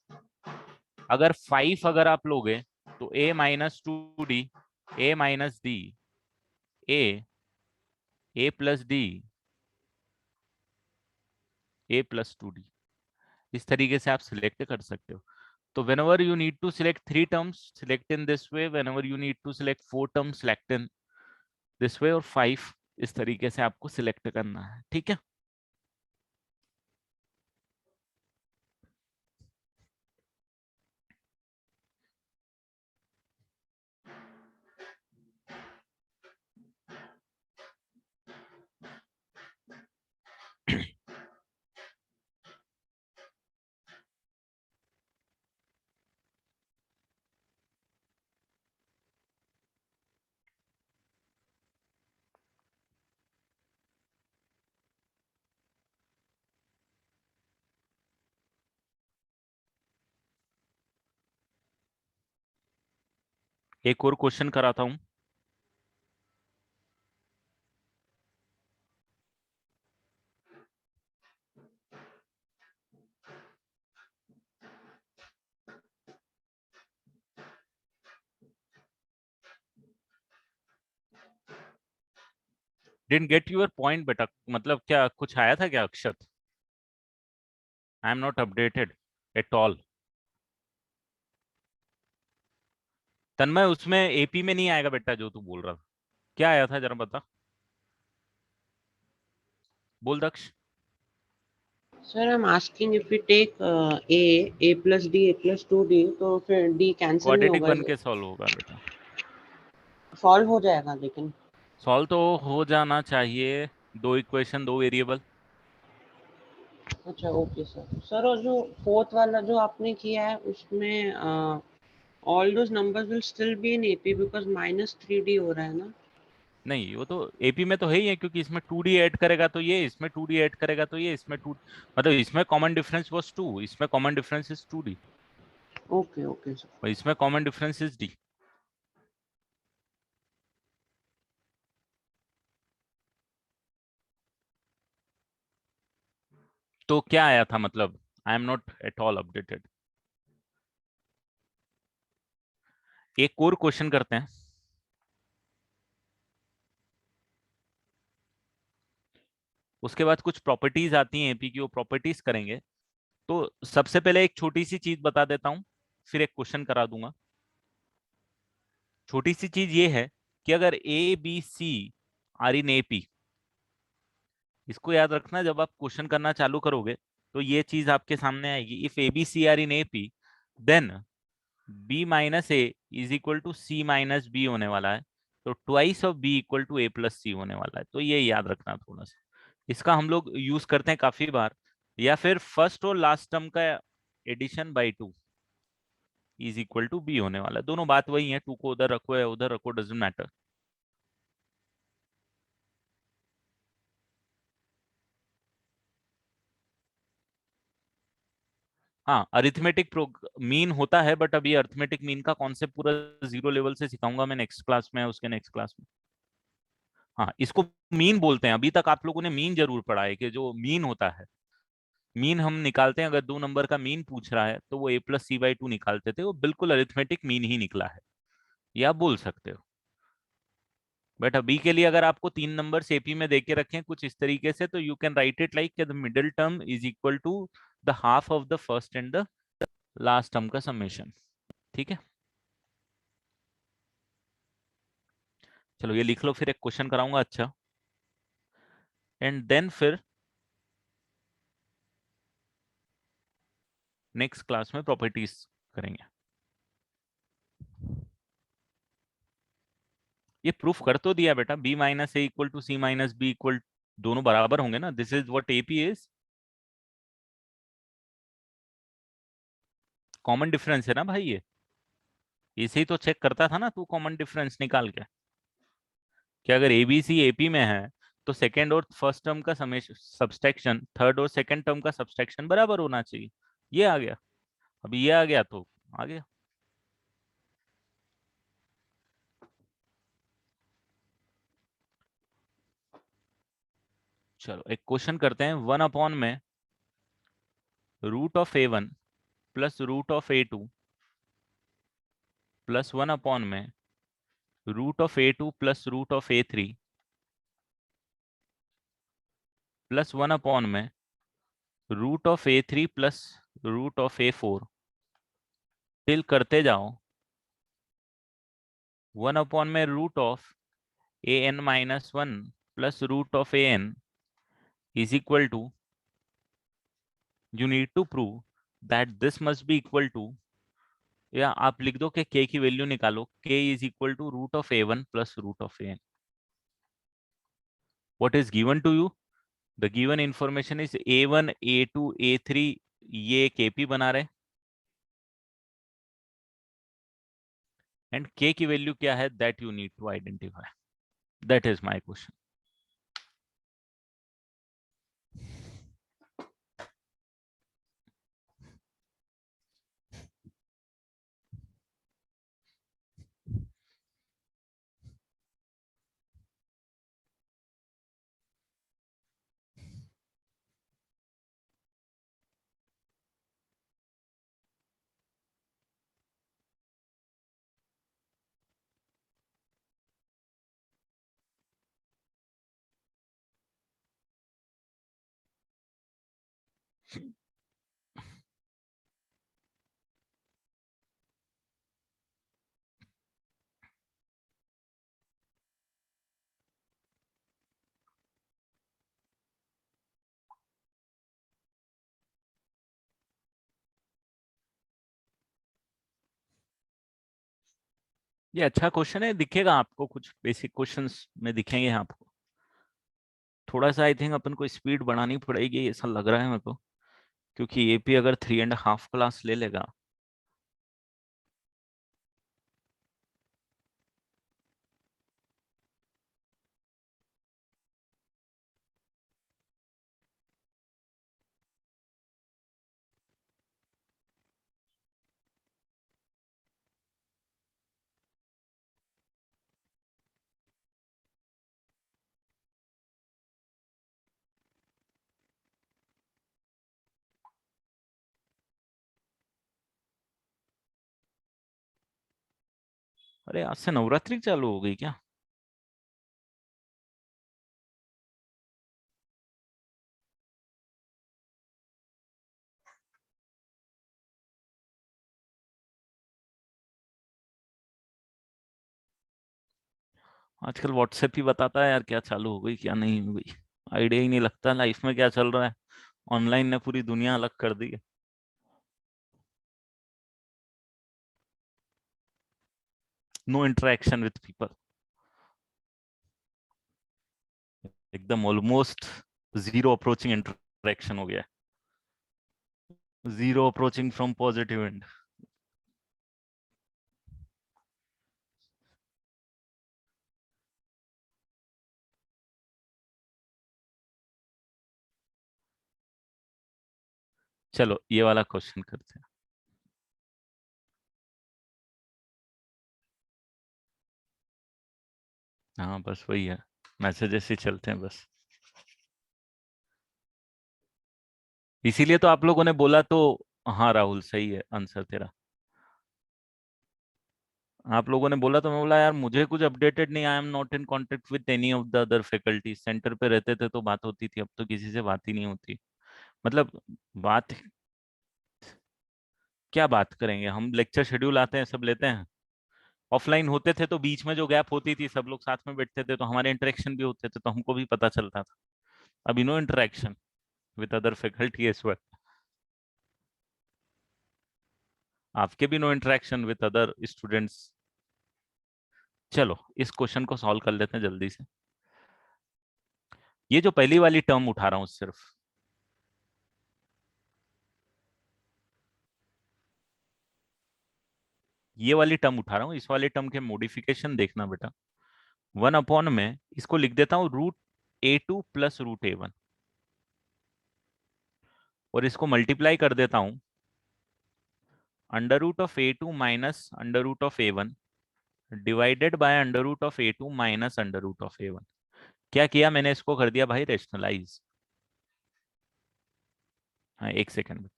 अगर 5 अगर आप लोगे तो a - 2d, a - d, a + d, a + 2d, इस तरीके से आप सिलेक्ट कर सकते हो। तो whenever you need to select three terms, select in this way. Whenever you need to select four terms, select in this way, और 5 इस तरीके से आपको सिलेक्ट करना है। ठीक है, एक और क्वेश्चन कराता हूं। डिडंट गेट यूर पॉइंट बेटा, मतलब क्या कुछ आया था क्या Akshat? I am not updated at all. Tanmay उसमें एपी में नहीं आएगा बेटा जो तू बोल रहा था, क्या आया था जरा बता, बोल दक्ष। Sir, I'm asking if we take a + d, a + 2d, तो फिर d कैंसिल नहीं क्वाड्रेटिक होगा? बन के सॉल्व होगा बेटा, सॉल्व हो जाएगा लेकिन? सॉल्व तो हो जाना चाहिए, दो इक्वेशन दो वेरिएबल। अच्छा ओके सर। सर और जो फोर्थ वाला जो आपने किया है उसमें all those numbers will still be in AP because -3d हो रहा है ना? नहीं वो तो एपी में तो है ही है, क्योंकि इसमें 2d ऐड करेगा तो ये, इसमें 2d ऐड करेगा तो ये, इसमें टू, मतलब इसमें कॉमन डिफरेंस वाज 2, इसमें common difference is 2d, okay okay sir. और इसमें कॉमन डिफरेंस इज d। तो क्या आया था, मतलब आई am not at all updated. एक और क्वेश्चन करते हैं, उसके बाद कुछ प्रॉपर्टीज आती हैं एपी की, वो प्रॉपर्टीज करेंगे। तो सबसे पहले एक छोटी सी चीज बता देता हूं, फिर एक क्वेश्चन करा दूंगा। छोटी सी चीज ये है कि अगर a b c are in AP, इसको याद रखना जब आप क्वेश्चन करना चालू करोगे तो ये चीज आपके सामने आएगी। If a b c are in AP then b - a = c - b होने वाला है, तो twice of b = a + c होने वाला है। तो ये याद रखना थोड़ा सा, इसका हम लोग यूज करते हैं काफी बार। या फिर फर्स्ट और लास्ट टर्म का addition by 2, is equal to b होने वाला है। दोनों बात वही है, 2 को उधर रखो या उधर रखो, डजंट मैटर। हाँ, अरिथमेटिक मीन होता है, बट अभी अरिथमेटिक मीन का कॉन्सेप्ट पूरा 0 लेवल से सिखाऊंगा मैं नेक्स्ट क्लास में, उसके नेक्स्ट क्लास में। हाँ, इसको मीन बोलते हैं। अभी तक आप लोगों ने मीन जरूर पढ़ा है कि जो मीन होता है, मीन हम निकालते हैं। अगर 2 नंबर का मीन पूछ रहा है तो वो a+c/2 निकालते थे, वो बिल्कुल अरिथमेटिक मीन ही निकला है, ये आप बोल सकते हो। बट अभी के लिए अगर आपको 3 नंबर एपी में देके रखें कुछ इस तरीके से, तो you can write it like the middle term is equal to the half of the first and the last term का समेशन। ठीक है, चलो ये लिख लो, फिर एक क्वेश्चन कराऊंगा अच्छा, एंड देन फिर नेक्स्ट क्लास में प्रॉपर्टीज करेंगे। ये प्रूफ कर तो दिया बेटा, b-a equal to c-b equal, दोनों बराबर होंगे ना। This is what AP is. Common difference है ना भाई, ये इसे ही तो चेक करता था ना तू, कॉमन डिफरेंस निकाल के, कि अगर एबीसी एपी में है तो सेकेंड और फर्स्ट टर्म का समेशन सब्सट्रैक्शन, थर्ड और सेकेंड टर्म का सब्सट्रैक्शन बराबर होना चाहिए। ये आ गया, अभी ये आ गया तो आ गया। चलो एक क्वेश्चन करते हैं। 1 में √(a1) प्लस √(a2) प्लस 1 में √(a2) प्लस √(a3) प्लस 1 में √(a3) प्लस √(a4) टिल करते जाओ। 1 में √(an-1) plus √(an) is equal to, you need to prove that this must be equal to, या आप लिख दो कि k की वैल्यू निकालो, k is equal to √(a1) plus √(an). what is given to you? the given information is a1, a2, a3, ये kp बना रहे, एंड k की वैल्यू क्या है, that you need to identify. that is my question. ये अच्छा क्वेश्चन है, दिखेगा आपको, कुछ बेसिक क्वेश्चंस में दिखेंगे आपको। थोड़ा सा आई थिंक अपन को स्पीड बढ़ानी पड़ेगी, ऐसा लग रहा है मेरे को, क्योंकि एपी अगर 3.5 क्लास ले लेगा। अरे आज से नवरात्रि चालू हो गई क्या? आजकल व्हाट्सएप ही बताता है यार क्या चालू हो गई क्या नहीं हो गई, आइडिया ही नहीं लगता लाइफ में क्या चल रहा है। ऑनलाइन ने पूरी दुनिया अलग कर दी है। नो इंटरेक्शन विथ पीपल, एकदम ऑलमोस्ट जीरो अप्रोचिंग इंटरेक्शन हो गया है, zero approaching from positive and. चलो ये वाला क्वेश्चन करते हैं। हाँ बस वही है, मैसेजेस ही चलते हैं बस, इसीलिए तो आप लोगों ने बोला तो। हाँ राहुल सही है आंसर तेरा, आप लोगों ने बोला तो मैं बोला यार मुझे कुछ अपडेटेड नहीं, आई am not in contact with any of the other faculty. Centre पे रहते थे तो बात होती थी, अब तो किसी से बात ही नहीं होती। मतलब बात क्या बात करेंगे, हम लेक्चर शेड्यूल आते हैं सब लेते हैं। ऑफलाइन होते थे तो बीच में जो गैप होती थी सब लोग साथ में बैठते थे तो हमारे इंटरेक्शन भी होते थे तो हमको भी पता चलता था। अभी no interaction with other faculty as well, आपके भी no interaction with other students. चलो इस क्वेश्चन को सॉल्व कर लेते हैं जल्दी से। ये जो पहली वाली टर्म उठा रहा हूं सिर्फ, ये वाली टर्म उठा रहा हूं, इस वाले टर्म के मॉडिफिकेशन देखना बेटा। 1 अपॉन में इसको लिख देता हूं √A2 प्लस √A1, और इसको मल्टीप्लाई कर देता हूं √A2 minus √A1 divided by √A2 minus √A1। क्या किया मैंने, इसको कर दिया भाई रेशनलाइज। हाँ एक सेकंड में,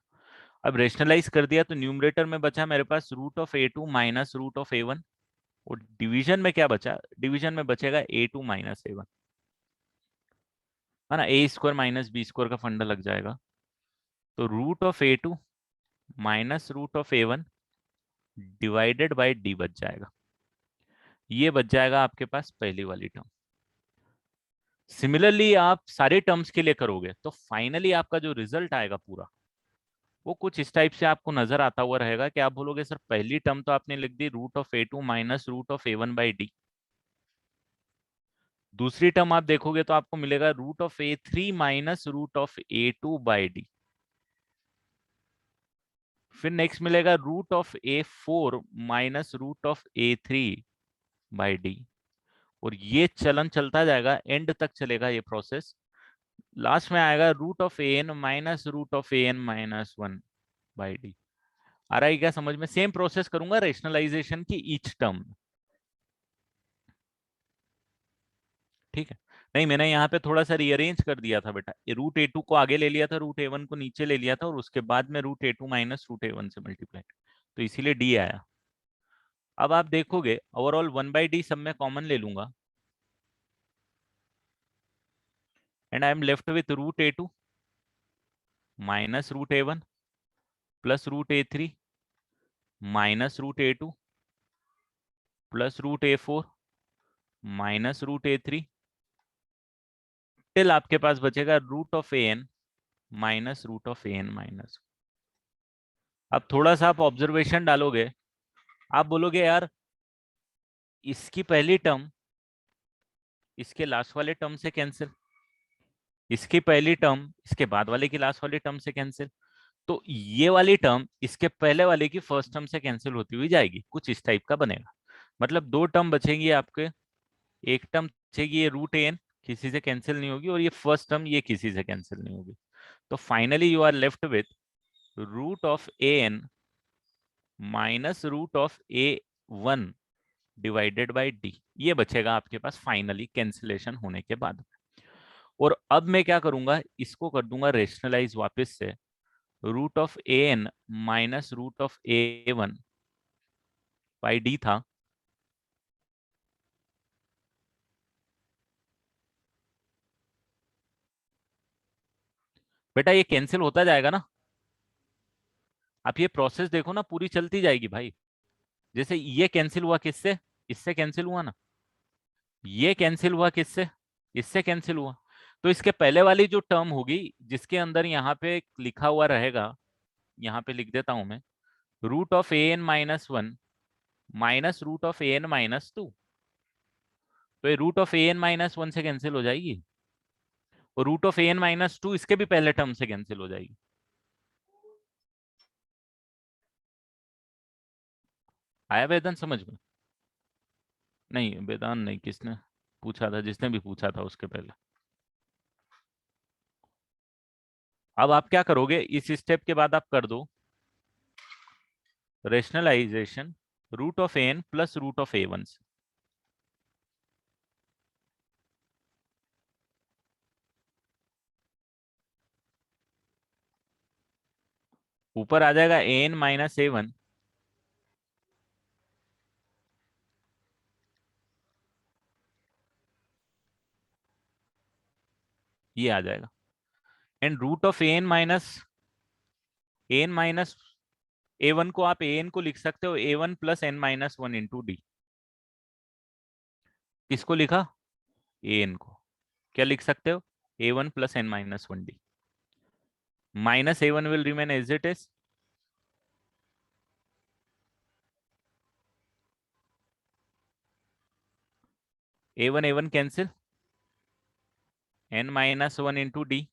अब रेशनलाइज कर दिया तो न्यूमरेटर में बचा मेरे पास √A2 माइनस √A1, और डिवीजन में क्या बचा, डिवीजन में बचेगा A2 माइनस A1, है ना। A² माइनस B² का फंडा लग जाएगा, तो √A2 minus √A1 divided by D बच जाएगा। ये बच जाएगा आपके पास पहली वाली टर्म। सिमिलरली आप सारे टर्म्स के लिए करोगे तो फाइनली आपका जो रिजल्ट आएगा पूरा, वो कुछ इस टाइप से आपको नजर आता हुआ रहेगा कि आप बोलोगे सर पहली टर्म तो आपने लिख दी √A2 minus √A1 by D, दूसरी टर्म आप देखोगे तो आपको मिलेगा √A3 minus √A2 by D, फिर नेक्स्ट मिलेगा √A4 minus √A3 by D, और ये चलन चलता जाएगा, एंड तक चलेगा ये प्रोसेस। लास्ट में आएगा √AN minus √AN minus 1 by d. आ रहा है क्या समझ में? सेम प्रोसेस करूंगा रेशनलाइजेशन की ईच टर्म, ठीक है। नहीं मैंने यहाँ पे थोड़ा सा रीअरेंज कर दिया था बेटा, √A2 को आगे ले लिया था, √A1 को नीचे ले लिया था, और उसके बाद में √A2 माइनस √A1 से मल्टीप्लाई, तो इसीलिए डी आया। अब आप देखोगे ओवरऑल 1/d सब में कॉमन ले लूंगा, and I am left with √A2 minus √A1 plus √A3 minus √A2 plus √A4 minus √A3 till आपके पास बचेगा √AN माइनस √AN माइनस। अब थोड़ा सा आप ऑब्जर्वेशन डालोगे, आप बोलोगे यार इसकी पहली टर्म इसके लास्ट वाले टर्म से कैंसिल, इसकी पहली टर्म इसके बाद वाले की लास्ट वाली टर्म से कैंसिल, तो ये वाली टर्म इसके पहले वाले की फर्स्ट टर्म से कैंसिल होती हुई जाएगी, कुछ इस टाइप का बनेगा। मतलब दो टर्म बचेंगी आपके, एक टर्म बचेगी ये √AN, किसी से कैंसिल नहीं होगी, और ये फर्स्ट टर्म ये किसी से कैंसिल नहीं होगी। तो finally you are left with √AN minus √A1 divided by d, ये बचेगा आपके पास फाइनली कैंसिलेशन होने के बाद। और अब मैं क्या करूंगा, इसको कर दूंगा रेशनलाइज वापस से, √AN minus √A1 by D था, बेटा ये कैंसिल होता जाएगा ना, आप ये प्रोसेस देखो ना पूरी चलती जाएगी भाई। जैसे ये कैंसिल हुआ किससे, इससे कैंसिल हुआ ना, ये कैंसिल हुआ किससे, इससे कैंसिल हुआ, तो इसके पहले वाली जो टर्म होगी जिसके अंदर यहाँ पे लिखा हुआ रहेगा, यहाँ पे लिख देता हूं मैं, √AN minus 1 minus √AN minus 2, तो ये √AN माइनस 1 से कैंसिल हो जाएगी, और √AN माइनस 2 इसके भी पहले टर्म से कैंसिल हो जाएगी। आया वेदन समझ में? नहीं वेदांत नहीं, किसने पूछा था, जिसने भी पूछा था उसके पहले। अब आप क्या करोगे, इस स्टेप के बाद आप कर दो rationalisation root of n plus root of a one से। ऊपर आ जाएगा एन माइनस ए वन, ये आ जाएगा, and root of n minus a one को आप एन को लिख सकते हो a one plus n minus one into d. किसको लिखा, एन को। क्या लिख सकते हो, a one plus n minus one d. Minus a one will remain as it is, a one cancel, n minus one into d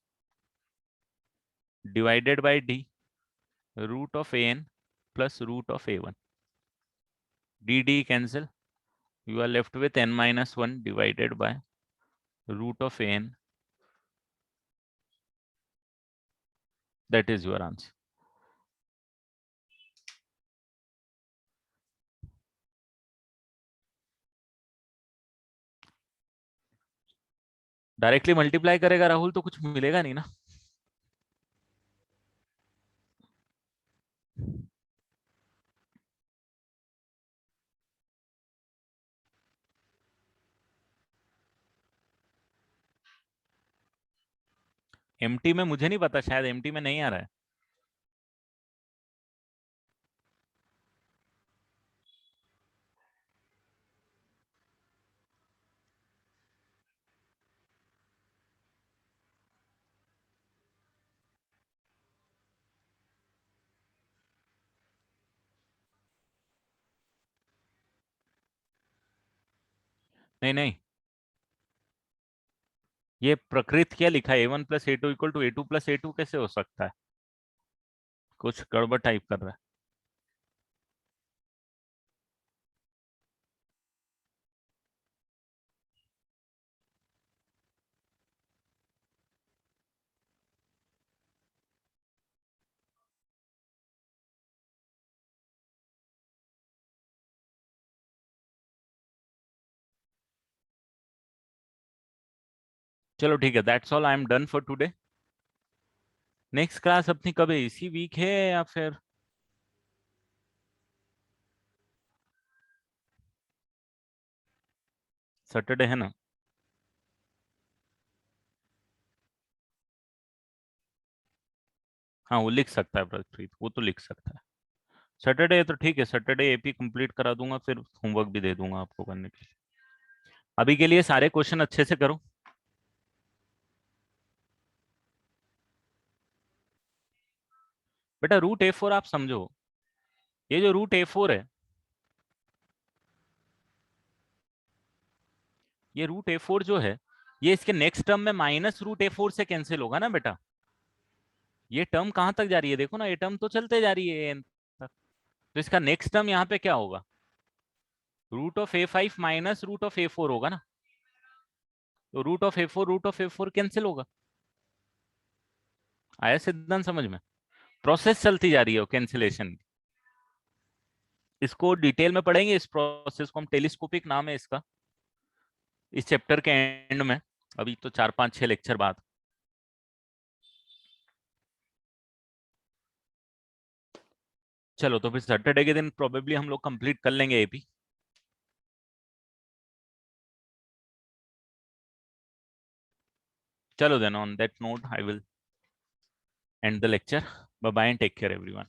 divided by d root of n plus root of a one, d D cancel, you are left with n minus 1 divided by root of n. That is your answer. Directly multiply करेगा राहुल तो कुछ मिलेगा नहीं ना। एमटी में मुझे नहीं पता, शायद एमटी में नहीं आ रहा है। नहीं नहीं, ये प्रकृत क्या लिखा है, a one plus a two equal to a two plus a two कैसे हो सकता है, कुछ गड़बड़ टाइप कर रहा है। चलो ठीक है, that's all, I am done for today. Next class अपनी कब है, इसी वीक है या फिर सैटरडे है ना? हाँ वो लिख सकता है प्रकृत, वो तो लिख सकता है। सैटरडे है तो ठीक है, सैटरडे एपी कंप्लीट करा दूंगा, फिर होमवर्क भी दे दूंगा आपको करने के लिए। अभी के लिए सारे क्वेश्चन अच्छे से करो। बेटा रूट ए फोर आप समझो, ये जो रूट ए फोर है, ये रूट ए फोर जो है, ये इसके नेक्स्ट टर्म में माइनस रूट ए फोर से कैंसिल होगा ना बेटा। ये टर्म कहां तक जा रही है, देखो ना, ये टर्म तो चलते जा रही है एन तक, तो इसका नेक्स्ट टर्म यहाँ पे क्या होगा, root of a five minus root of a four होगा ना। तो root of a four cancel होगा। आया सिद्धांत समझ में, प्रोसेस चलती जा रही है कैंसिलेशन। इसको डिटेल में पढ़ेंगे, इस प्रोसेस को हम, टेलीस्कोपिक नाम है इसका, इस चैप्टर के एंड में, अभी तो 4-5-6 लेक्चर बाद। चलो तो फिर सैटरडे के दिन प्रोबेबली हम लोग कंप्लीट कर लेंगे एपी। चलो then, on that note I will end the lecture. Bye bye and take care everyone.